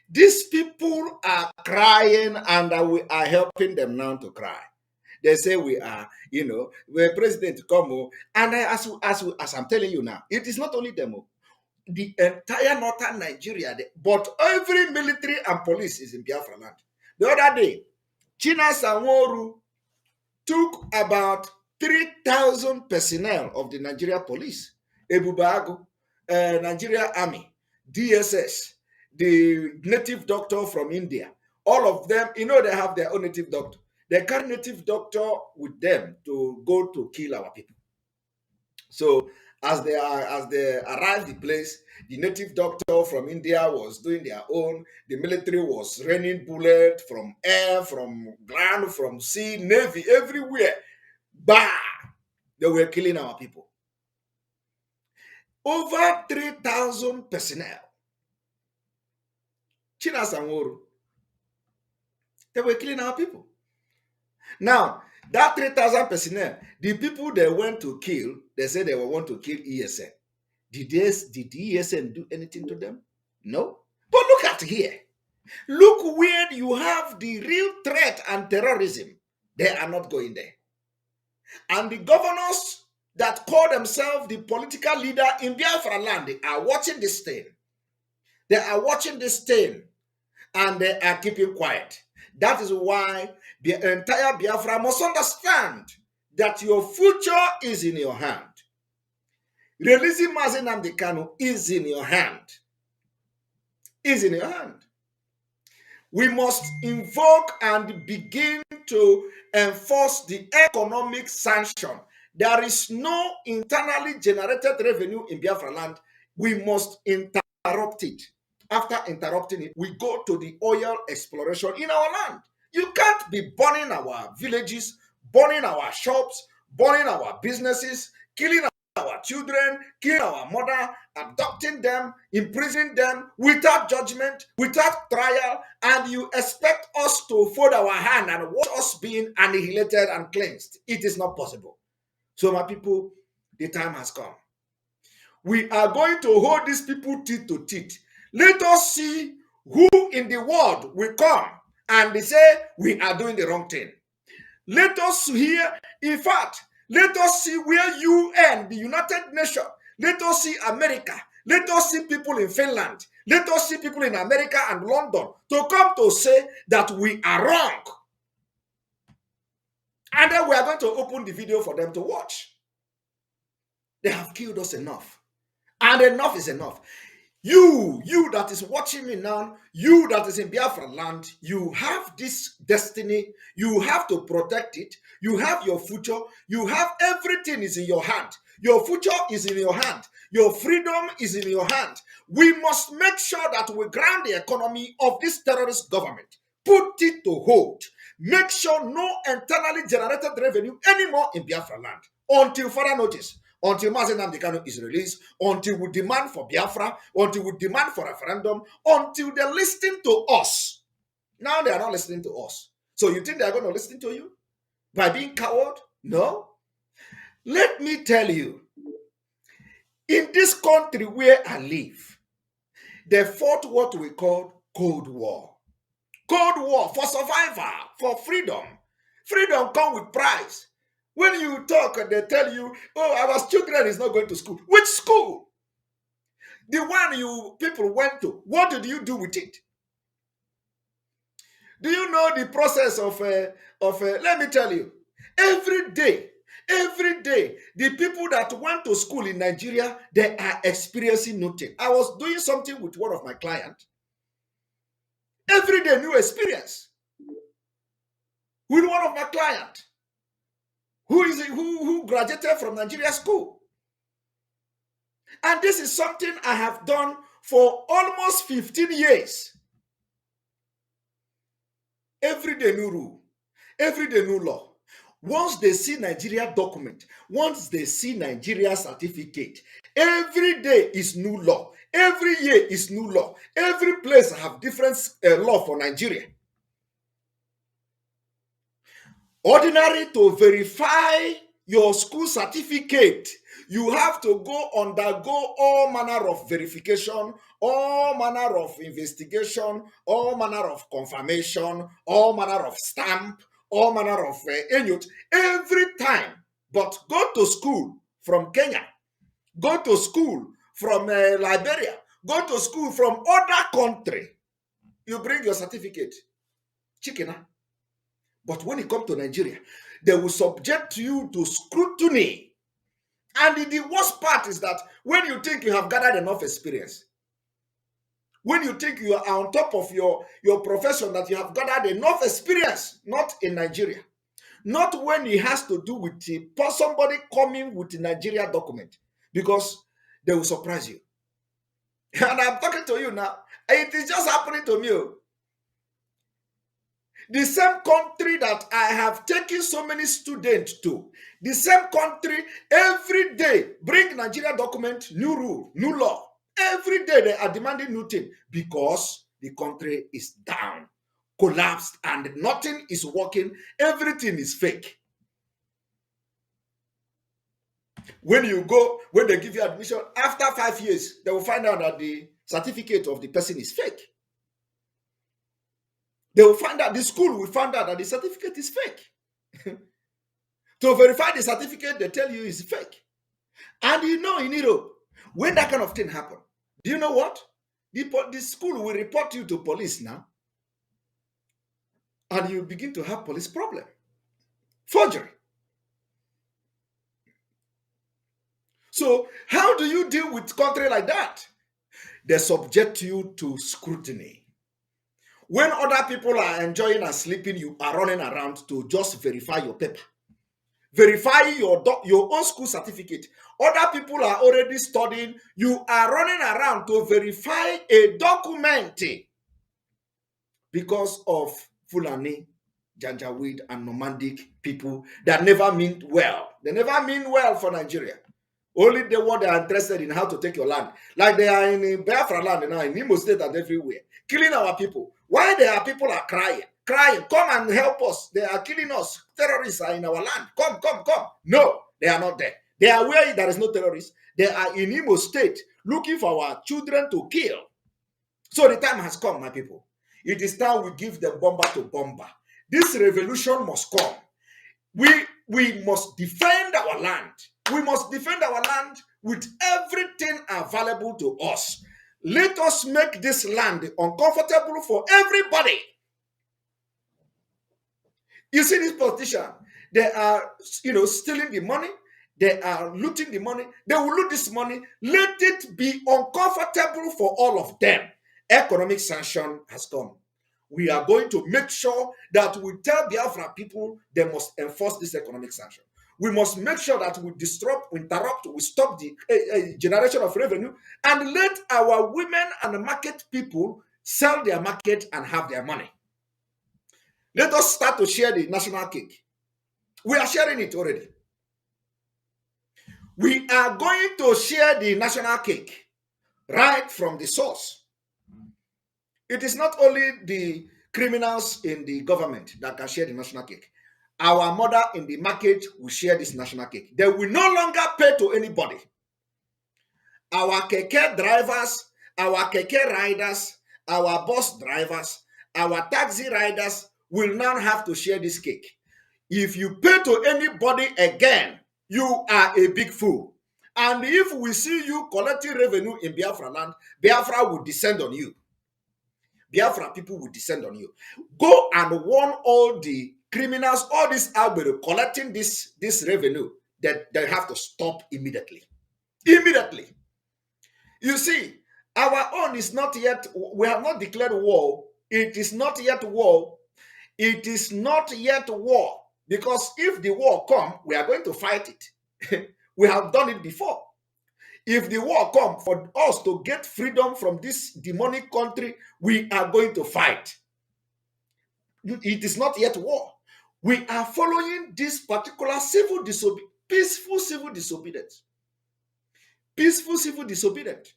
These people are crying, and we are helping them now to cry. They say we are, we're president come, and as I'm telling you now, it is not only them, the entire northern Nigeria, but every military and police is in Biafra land. The other day, China Sanworu took about 3,000 personnel of the Nigeria police, Ebubago, Nigeria Army, DSS, the native doctor from India, all of them, they have their own native doctor. They carry native doctor with them to go to kill our people. So as they arrived the place, the native doctor from India was doing their own. The military was raining bullets from air, from ground, from sea, navy, everywhere. Bah! They were killing our people. Over 3,000 personnel. China Sanworu. They were killing our people. Now, that 3,000 personnel, the people they went to kill, they said they want to kill ESN. Did ESN do anything to them? No. But look at here. Look where you have the real threat and terrorism. They are not going there. And the governors that call themselves the political leader in Biafra land, they are watching this thing. They are watching this thing, and they are keeping quiet. That is why the entire Biafra must understand that your future is in your hand. Releasing Mazi Nnamdi Kanu is in your hand. Is in your hand. We must invoke and begin to enforce the economic sanction. There is no internally generated revenue in Biafra land. We must interrupt it. After interrupting it, we go to the oil exploration in our land. You can't be burning our villages, burning our shops, burning our businesses, killing our children, killing our mother, abducting them, imprisoning them without judgment, without trial, and you expect us to fold our hand and watch us being annihilated and cleansed. It is not possible. So, my people, the time has come. We are going to hold these people teeth to teeth. Let us see Who in the world will come and they say we are doing the wrong thing? Let us hear, in fact, let us see where UN, the United Nations, let us see America, let us see people in Finland, let us see people in America and London to come to say that we are wrong. And then we are going to open the video for them to watch. They have killed us enough. And enough is enough. You that is watching me now, you that is in Biafra land, you have this destiny. You have to protect it. You have your future. You have everything is in your hand. Your future is in your hand. Your freedom is in your hand. We must make sure that we ground the economy of this terrorist government. Put it to hold. Make sure no internally generated revenue anymore in Biafra land until further notice. Until Mazen Namdekano is released, until we demand for Biafra, until we demand for referendum, until they listen to us. Now they are not listening to us. So you think they are going to listen to you? By being coward? No. Let me tell you, in this country where I live, they fought what we call Cold War. Cold War for survival, for freedom. Freedom comes with price. When you talk and they tell you, oh, our children is not going to school. Which school? The one you people went to. What did you do with it? Do you know the process of let me tell you, every day, the people that went to school in Nigeria, they are experiencing nothing. I was doing something with one of my clients. Every day, new experience with one of my clients who graduated from Nigeria school. And this is something I have done for almost 15 years. Every day new rule, every day new law. Once they see Nigeria document, once they see Nigeria certificate, every day is new law. Every year is new law. Every place have different law for Nigeria. Ordinary, to verify your school certificate, you have to undergo all manner of verification, all manner of investigation, all manner of confirmation, all manner of stamp, all manner of every time. But go to school from Kenya, go to school from Liberia, go to school from other country, you bring your certificate. Chicken. But when it comes to Nigeria, they will subject you to scrutiny. And the worst part is that when you think you have gathered enough experience, when you think you are on top of your profession, that you have gathered enough experience, not in Nigeria, not when it has to do with somebody coming with a Nigeria document, because they will surprise you. And I'm talking to you now. It is just happening to me. The same country that I have taken so many students to, the same country, every day bring Nigeria document, new rule, new law. Every day they are demanding new thing because the country is down, collapsed, and nothing is working. Everything is fake. When they give you admission, after 5 years, they will find out that the certificate of the person is fake. They will find out, the school will find out that the certificate is fake. To verify the certificate, they tell you is fake. And you know, in Europe, when that kind of thing happens, do you know what? The school will report you to police now. And you begin to have police problem. Forgery. So how do you deal with country like that? They subject you to scrutiny. When other people are enjoying and sleeping, you are running around to just verify your paper. Verify your own school certificate. Other people are already studying. You are running around to verify a document because of Fulani, Janjaweed, and nomadic people that never mean well. They never mean well for Nigeria. Only the one they are interested in how to take your land. Like they are in Biafra land now, in Imo State and everywhere, killing our people. Why there are people are crying? Come and help us. They are killing us. Terrorists are in our land. Come. No, they are not there. They are where there is no terrorists. They are in Imo State looking for our children to kill. So the time has come, my people. It is time we give the bomber to bomber. This revolution must come. We must defend our land. We must defend our land with everything available to us. Let us make this land uncomfortable for everybody. You see this politician, they are, stealing the money. They are looting the money. They will loot this money. Let it be uncomfortable for all of them. Economic sanction has come. We are going to make sure that we tell Biafra people they must enforce this economic sanction. We must make sure that we disrupt, we interrupt, we stop the generation of revenue, and let our women and market people sell their market and have their money. Let us start to share the national cake. We are sharing it already. We are going to share the national cake right from the source. It is not only the criminals in the government that can share the national cake. Our mother in the market will share this national cake. They will no longer pay to anybody. Our keke drivers, our keke riders, our bus drivers, our taxi riders will now have to share this cake. If you pay to anybody again, you are a big fool. And if we see you collecting revenue in Biafra land, Biafra will descend on you. Biafra people will descend on you. Go and warn all the criminals, all these Albero collecting this revenue, that they have to stop immediately. Immediately. You see, our own is not yet, we have not declared war. It is not yet war. It is not yet war. Because if the war come, we are going to fight it. We have done it before. If the war come for us to get freedom from this demonic country, we are going to fight. It is not yet war. We are following this particular peaceful civil disobedience. Peaceful civil disobedience.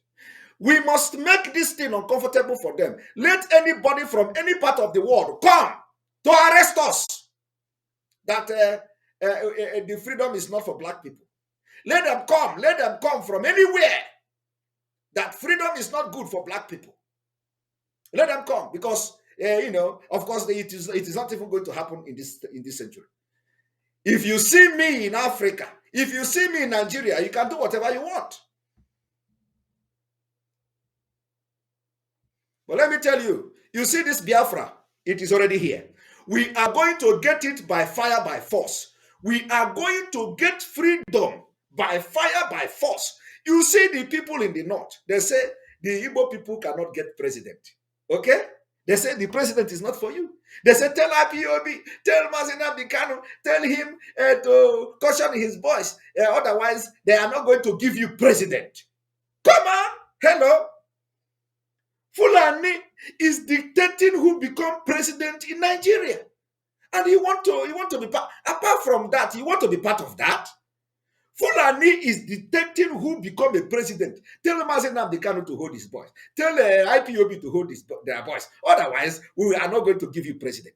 We must make this thing uncomfortable for them. Let anybody from any part of the world come to arrest us. That the freedom is not for black people. Let them come from anywhere. That freedom is not good for black people. Let them come, because of course, it is not even going to happen in this century. If you see me in Africa, if you see me in Nigeria, you can do whatever you want. But let me tell you, you see this Biafra, it is already here. We are going to get it by fire, by force. We are going to get freedom by fire, by force. You see the people in the north, they say the Igbo people cannot get president. Okay? They say the president is not for you. They say tell IPOB, tell Mazina Bikano, tell him to caution his boys. Otherwise, they are not going to give you president. Come on. Hello. Fulani is dictating who become president in Nigeria. And you want to be part. Apart from that, you want to be part of that? Fulani is dictating who become a president. Tell Mazina Bikano to hold his boys. Tell IPOB to hold their boys. Otherwise, we are not going to give you president.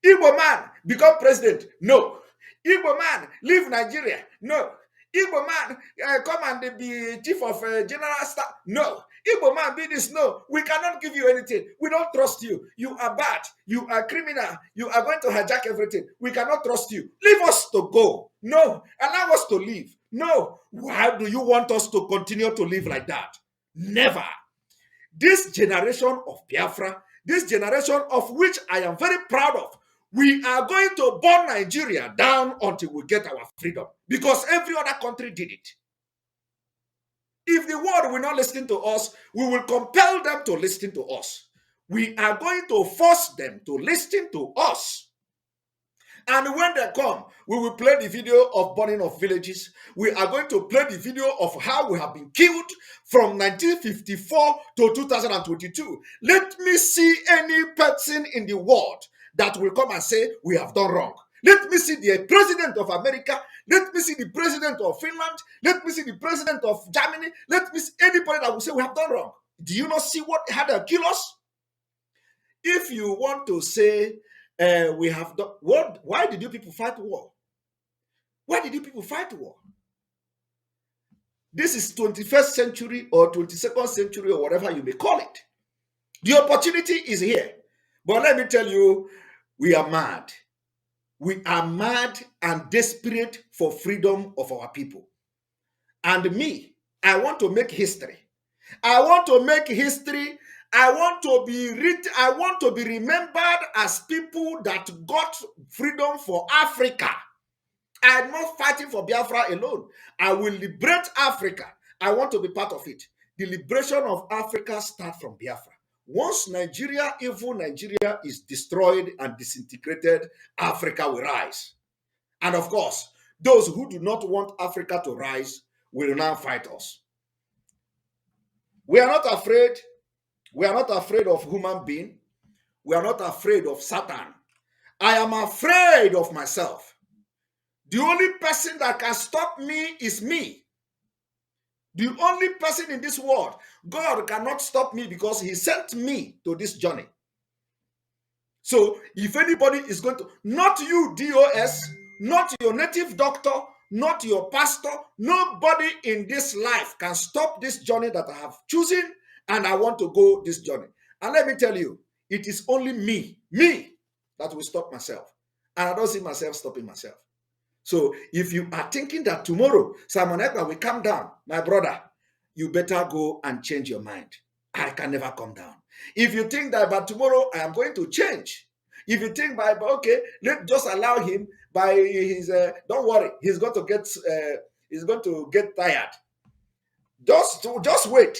Igbo man become president. No. Igbo man leave Nigeria. No. Igbo man come and be chief of general staff. No. Igbo man be this. No. We cannot give you anything. We don't trust you. You are bad. You are criminal. You are going to hijack everything. We cannot trust you. Leave us to go. No. Allow us to leave. No. Why do you want us to continue to live like that? Never. This generation of Biafra, this generation of which I am very proud of, we are going to burn Nigeria down until we get our freedom, because every other country did it. If the world will not listen to us, we will compel them to listen to us. We are going to force them to listen to us. And when they come, we will play the video of burning of villages. We are going to play the video of how we have been killed from 1954 to 2022. Let me see any person in the world that will come and say we have done wrong. Let me see the president of America. Let me see the president of Finland. Let me see the president of Germany. Let me see anybody that will say we have done wrong. Do you not see what had to kill us? If you want to say we have done what? Why did you people fight war? Why did you people fight war? This is 21st century or 22nd century or whatever you may call it. The opportunity is here. But let me tell you, we are mad. We are mad and desperate for freedom of our people. And me, I want to make history. I want to make history. I want to be I want to be remembered as people that got freedom for Africa. I'm not fighting for Biafra alone. I will liberate Africa. I want to be part of it. The liberation of Africa starts from Biafra. Once Nigeria, evil Nigeria, is destroyed and disintegrated, Africa will rise. And of course, those who do not want Africa to rise will now fight us. We are not afraid. We are not afraid of human being. We are not afraid of Satan. I am afraid of myself. The only person that can stop me is me. The only person in this world. God cannot stop me because he sent me to this journey. So if anybody is going to, not you, DOS, not your native doctor, not your pastor, nobody in this life can stop this journey that I have chosen, and I want to go this journey. And let me tell you, it is only me, that will stop myself. And I don't see myself stopping myself. So if you are thinking that tomorrow Simon Ekpa will come down, my brother, you better go and change your mind. I can never come down. If you think that by tomorrow I am going to change, if you think by okay, let just allow him by his don't worry, he's going to get tired. Just wait.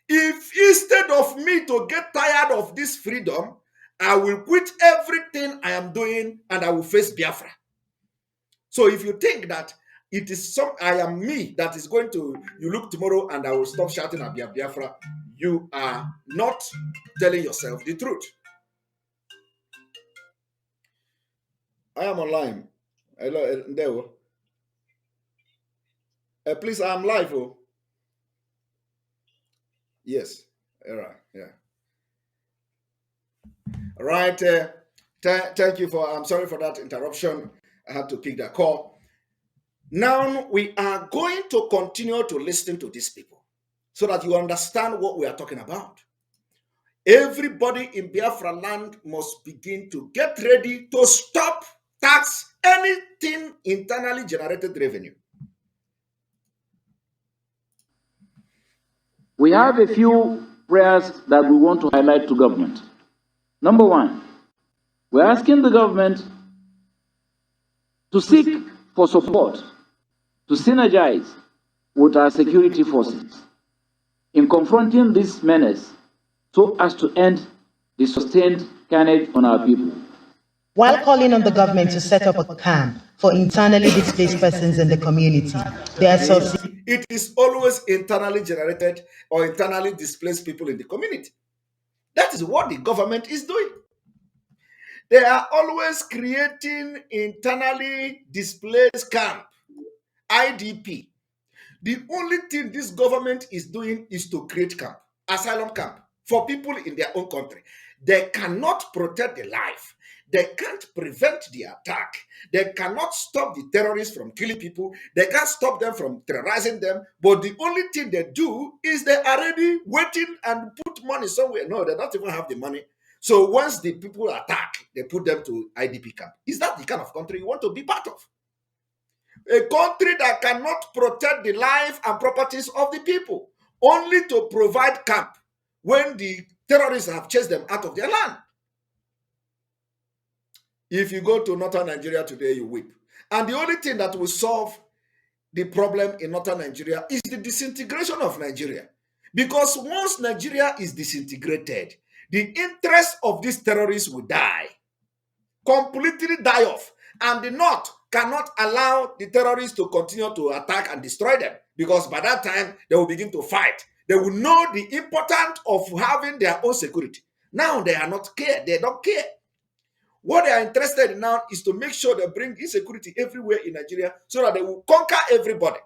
If instead of me to get tired of this freedom, I will quit everything I am doing and I will face Biafra. So if you think that it is I am me that is going to, you look tomorrow and I will stop shouting at Biafra, you are not telling yourself the truth. I am online. Hello, there. Please, I am live. Oh, yes. All right. Yeah. All right. Thank you for. I'm sorry for that interruption. I had to pick that call. Now we are going to continue to listen to these people so that you understand what we are talking about. Everybody in Biafra land must begin to get ready to stop tax anything internally generated revenue. We have a few prayers that we want to highlight to government. Number one, we're asking the government to seek for support, to synergize with our security forces in confronting this menace so as to end the sustained carnage on our people. While calling on the government to set up a camp for internally displaced persons in the community, the association. It is always internally generated or internally displaced people in the community. That is what the government is doing. They are always creating internally displaced camp, IDP. The only thing this government is doing is to create camp, asylum camp, for people in their own country. They cannot protect the life. They can't prevent the attack. They cannot stop the terrorists from killing people. They can't stop them from terrorizing them. But the only thing they do is they are already waiting and put money somewhere. No, they don't even have the money. So once the people attack, they put them to IDP camp. Is that the kind of country you want to be part of? A country that cannot protect the life and properties of the people, only to provide camp when the terrorists have chased them out of their land. If you go to northern Nigeria today, you weep. And the only thing that will solve the problem in northern Nigeria is the disintegration of Nigeria. Because once Nigeria is disintegrated, the interest of these terrorists will die, completely die off. And the North cannot allow the terrorists to continue to attack and destroy them, because by that time, they will begin to fight. They will know the importance of having their own security. Now they are not care. They don't care. What they are interested in now is to make sure they bring insecurity everywhere in Nigeria so that they will conquer everybody.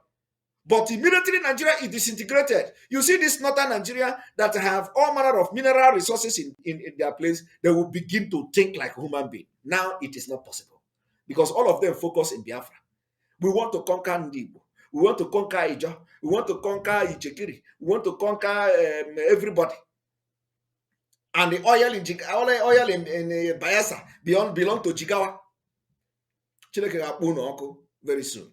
But immediately Nigeria is disintegrated. You see this northern Nigeria that have all manner of mineral resources in their place, they will begin to think like a human being. Now it is not possible because all of them focus in Biafra. We want to conquer Ndibo. We want to conquer Ijo. We want to conquer Ichekiri. We want to conquer everybody. And the oil in Bayelsa belong to Jigawa. Very soon.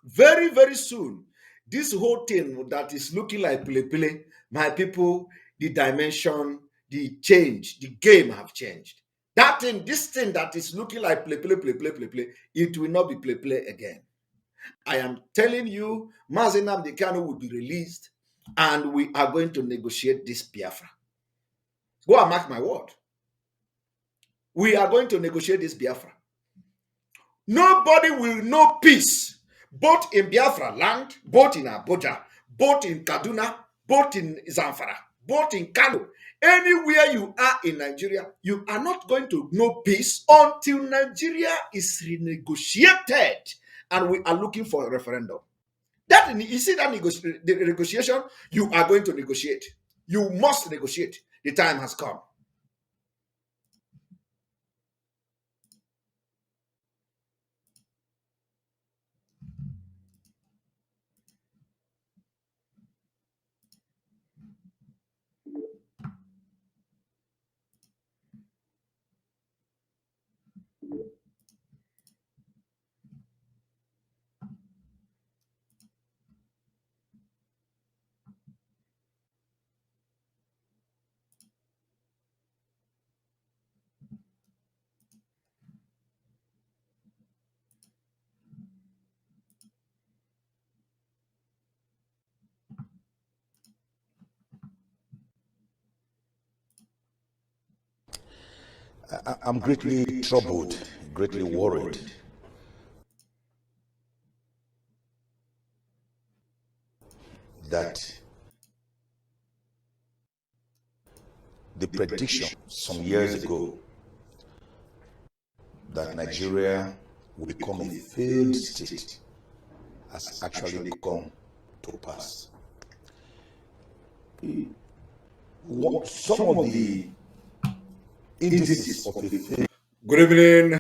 Very, very soon. This whole thing that is looking like pele, my people, the dimension, the change, the game have changed. That thing, this thing that is looking like play, it will not be play again. I am telling you, Mazi Nnamdi Kanu will be released and we are going to negotiate this Biafra. Go and mark my word. We are going to negotiate this Biafra. Nobody will know peace, both in Biafra land, both in Abuja, both in Kaduna, both in Zamfara, both in Kano. Anywhere you are in Nigeria, you are not going to know peace until Nigeria is renegotiated and we are looking for a referendum. That you see that the negotiation, you are going to negotiate. You must negotiate. The time has come. I'm greatly troubled, greatly worried that the prediction some years ago that Nigeria will become a failed state has actually come to pass. Some of the indices of a failed. Good evening.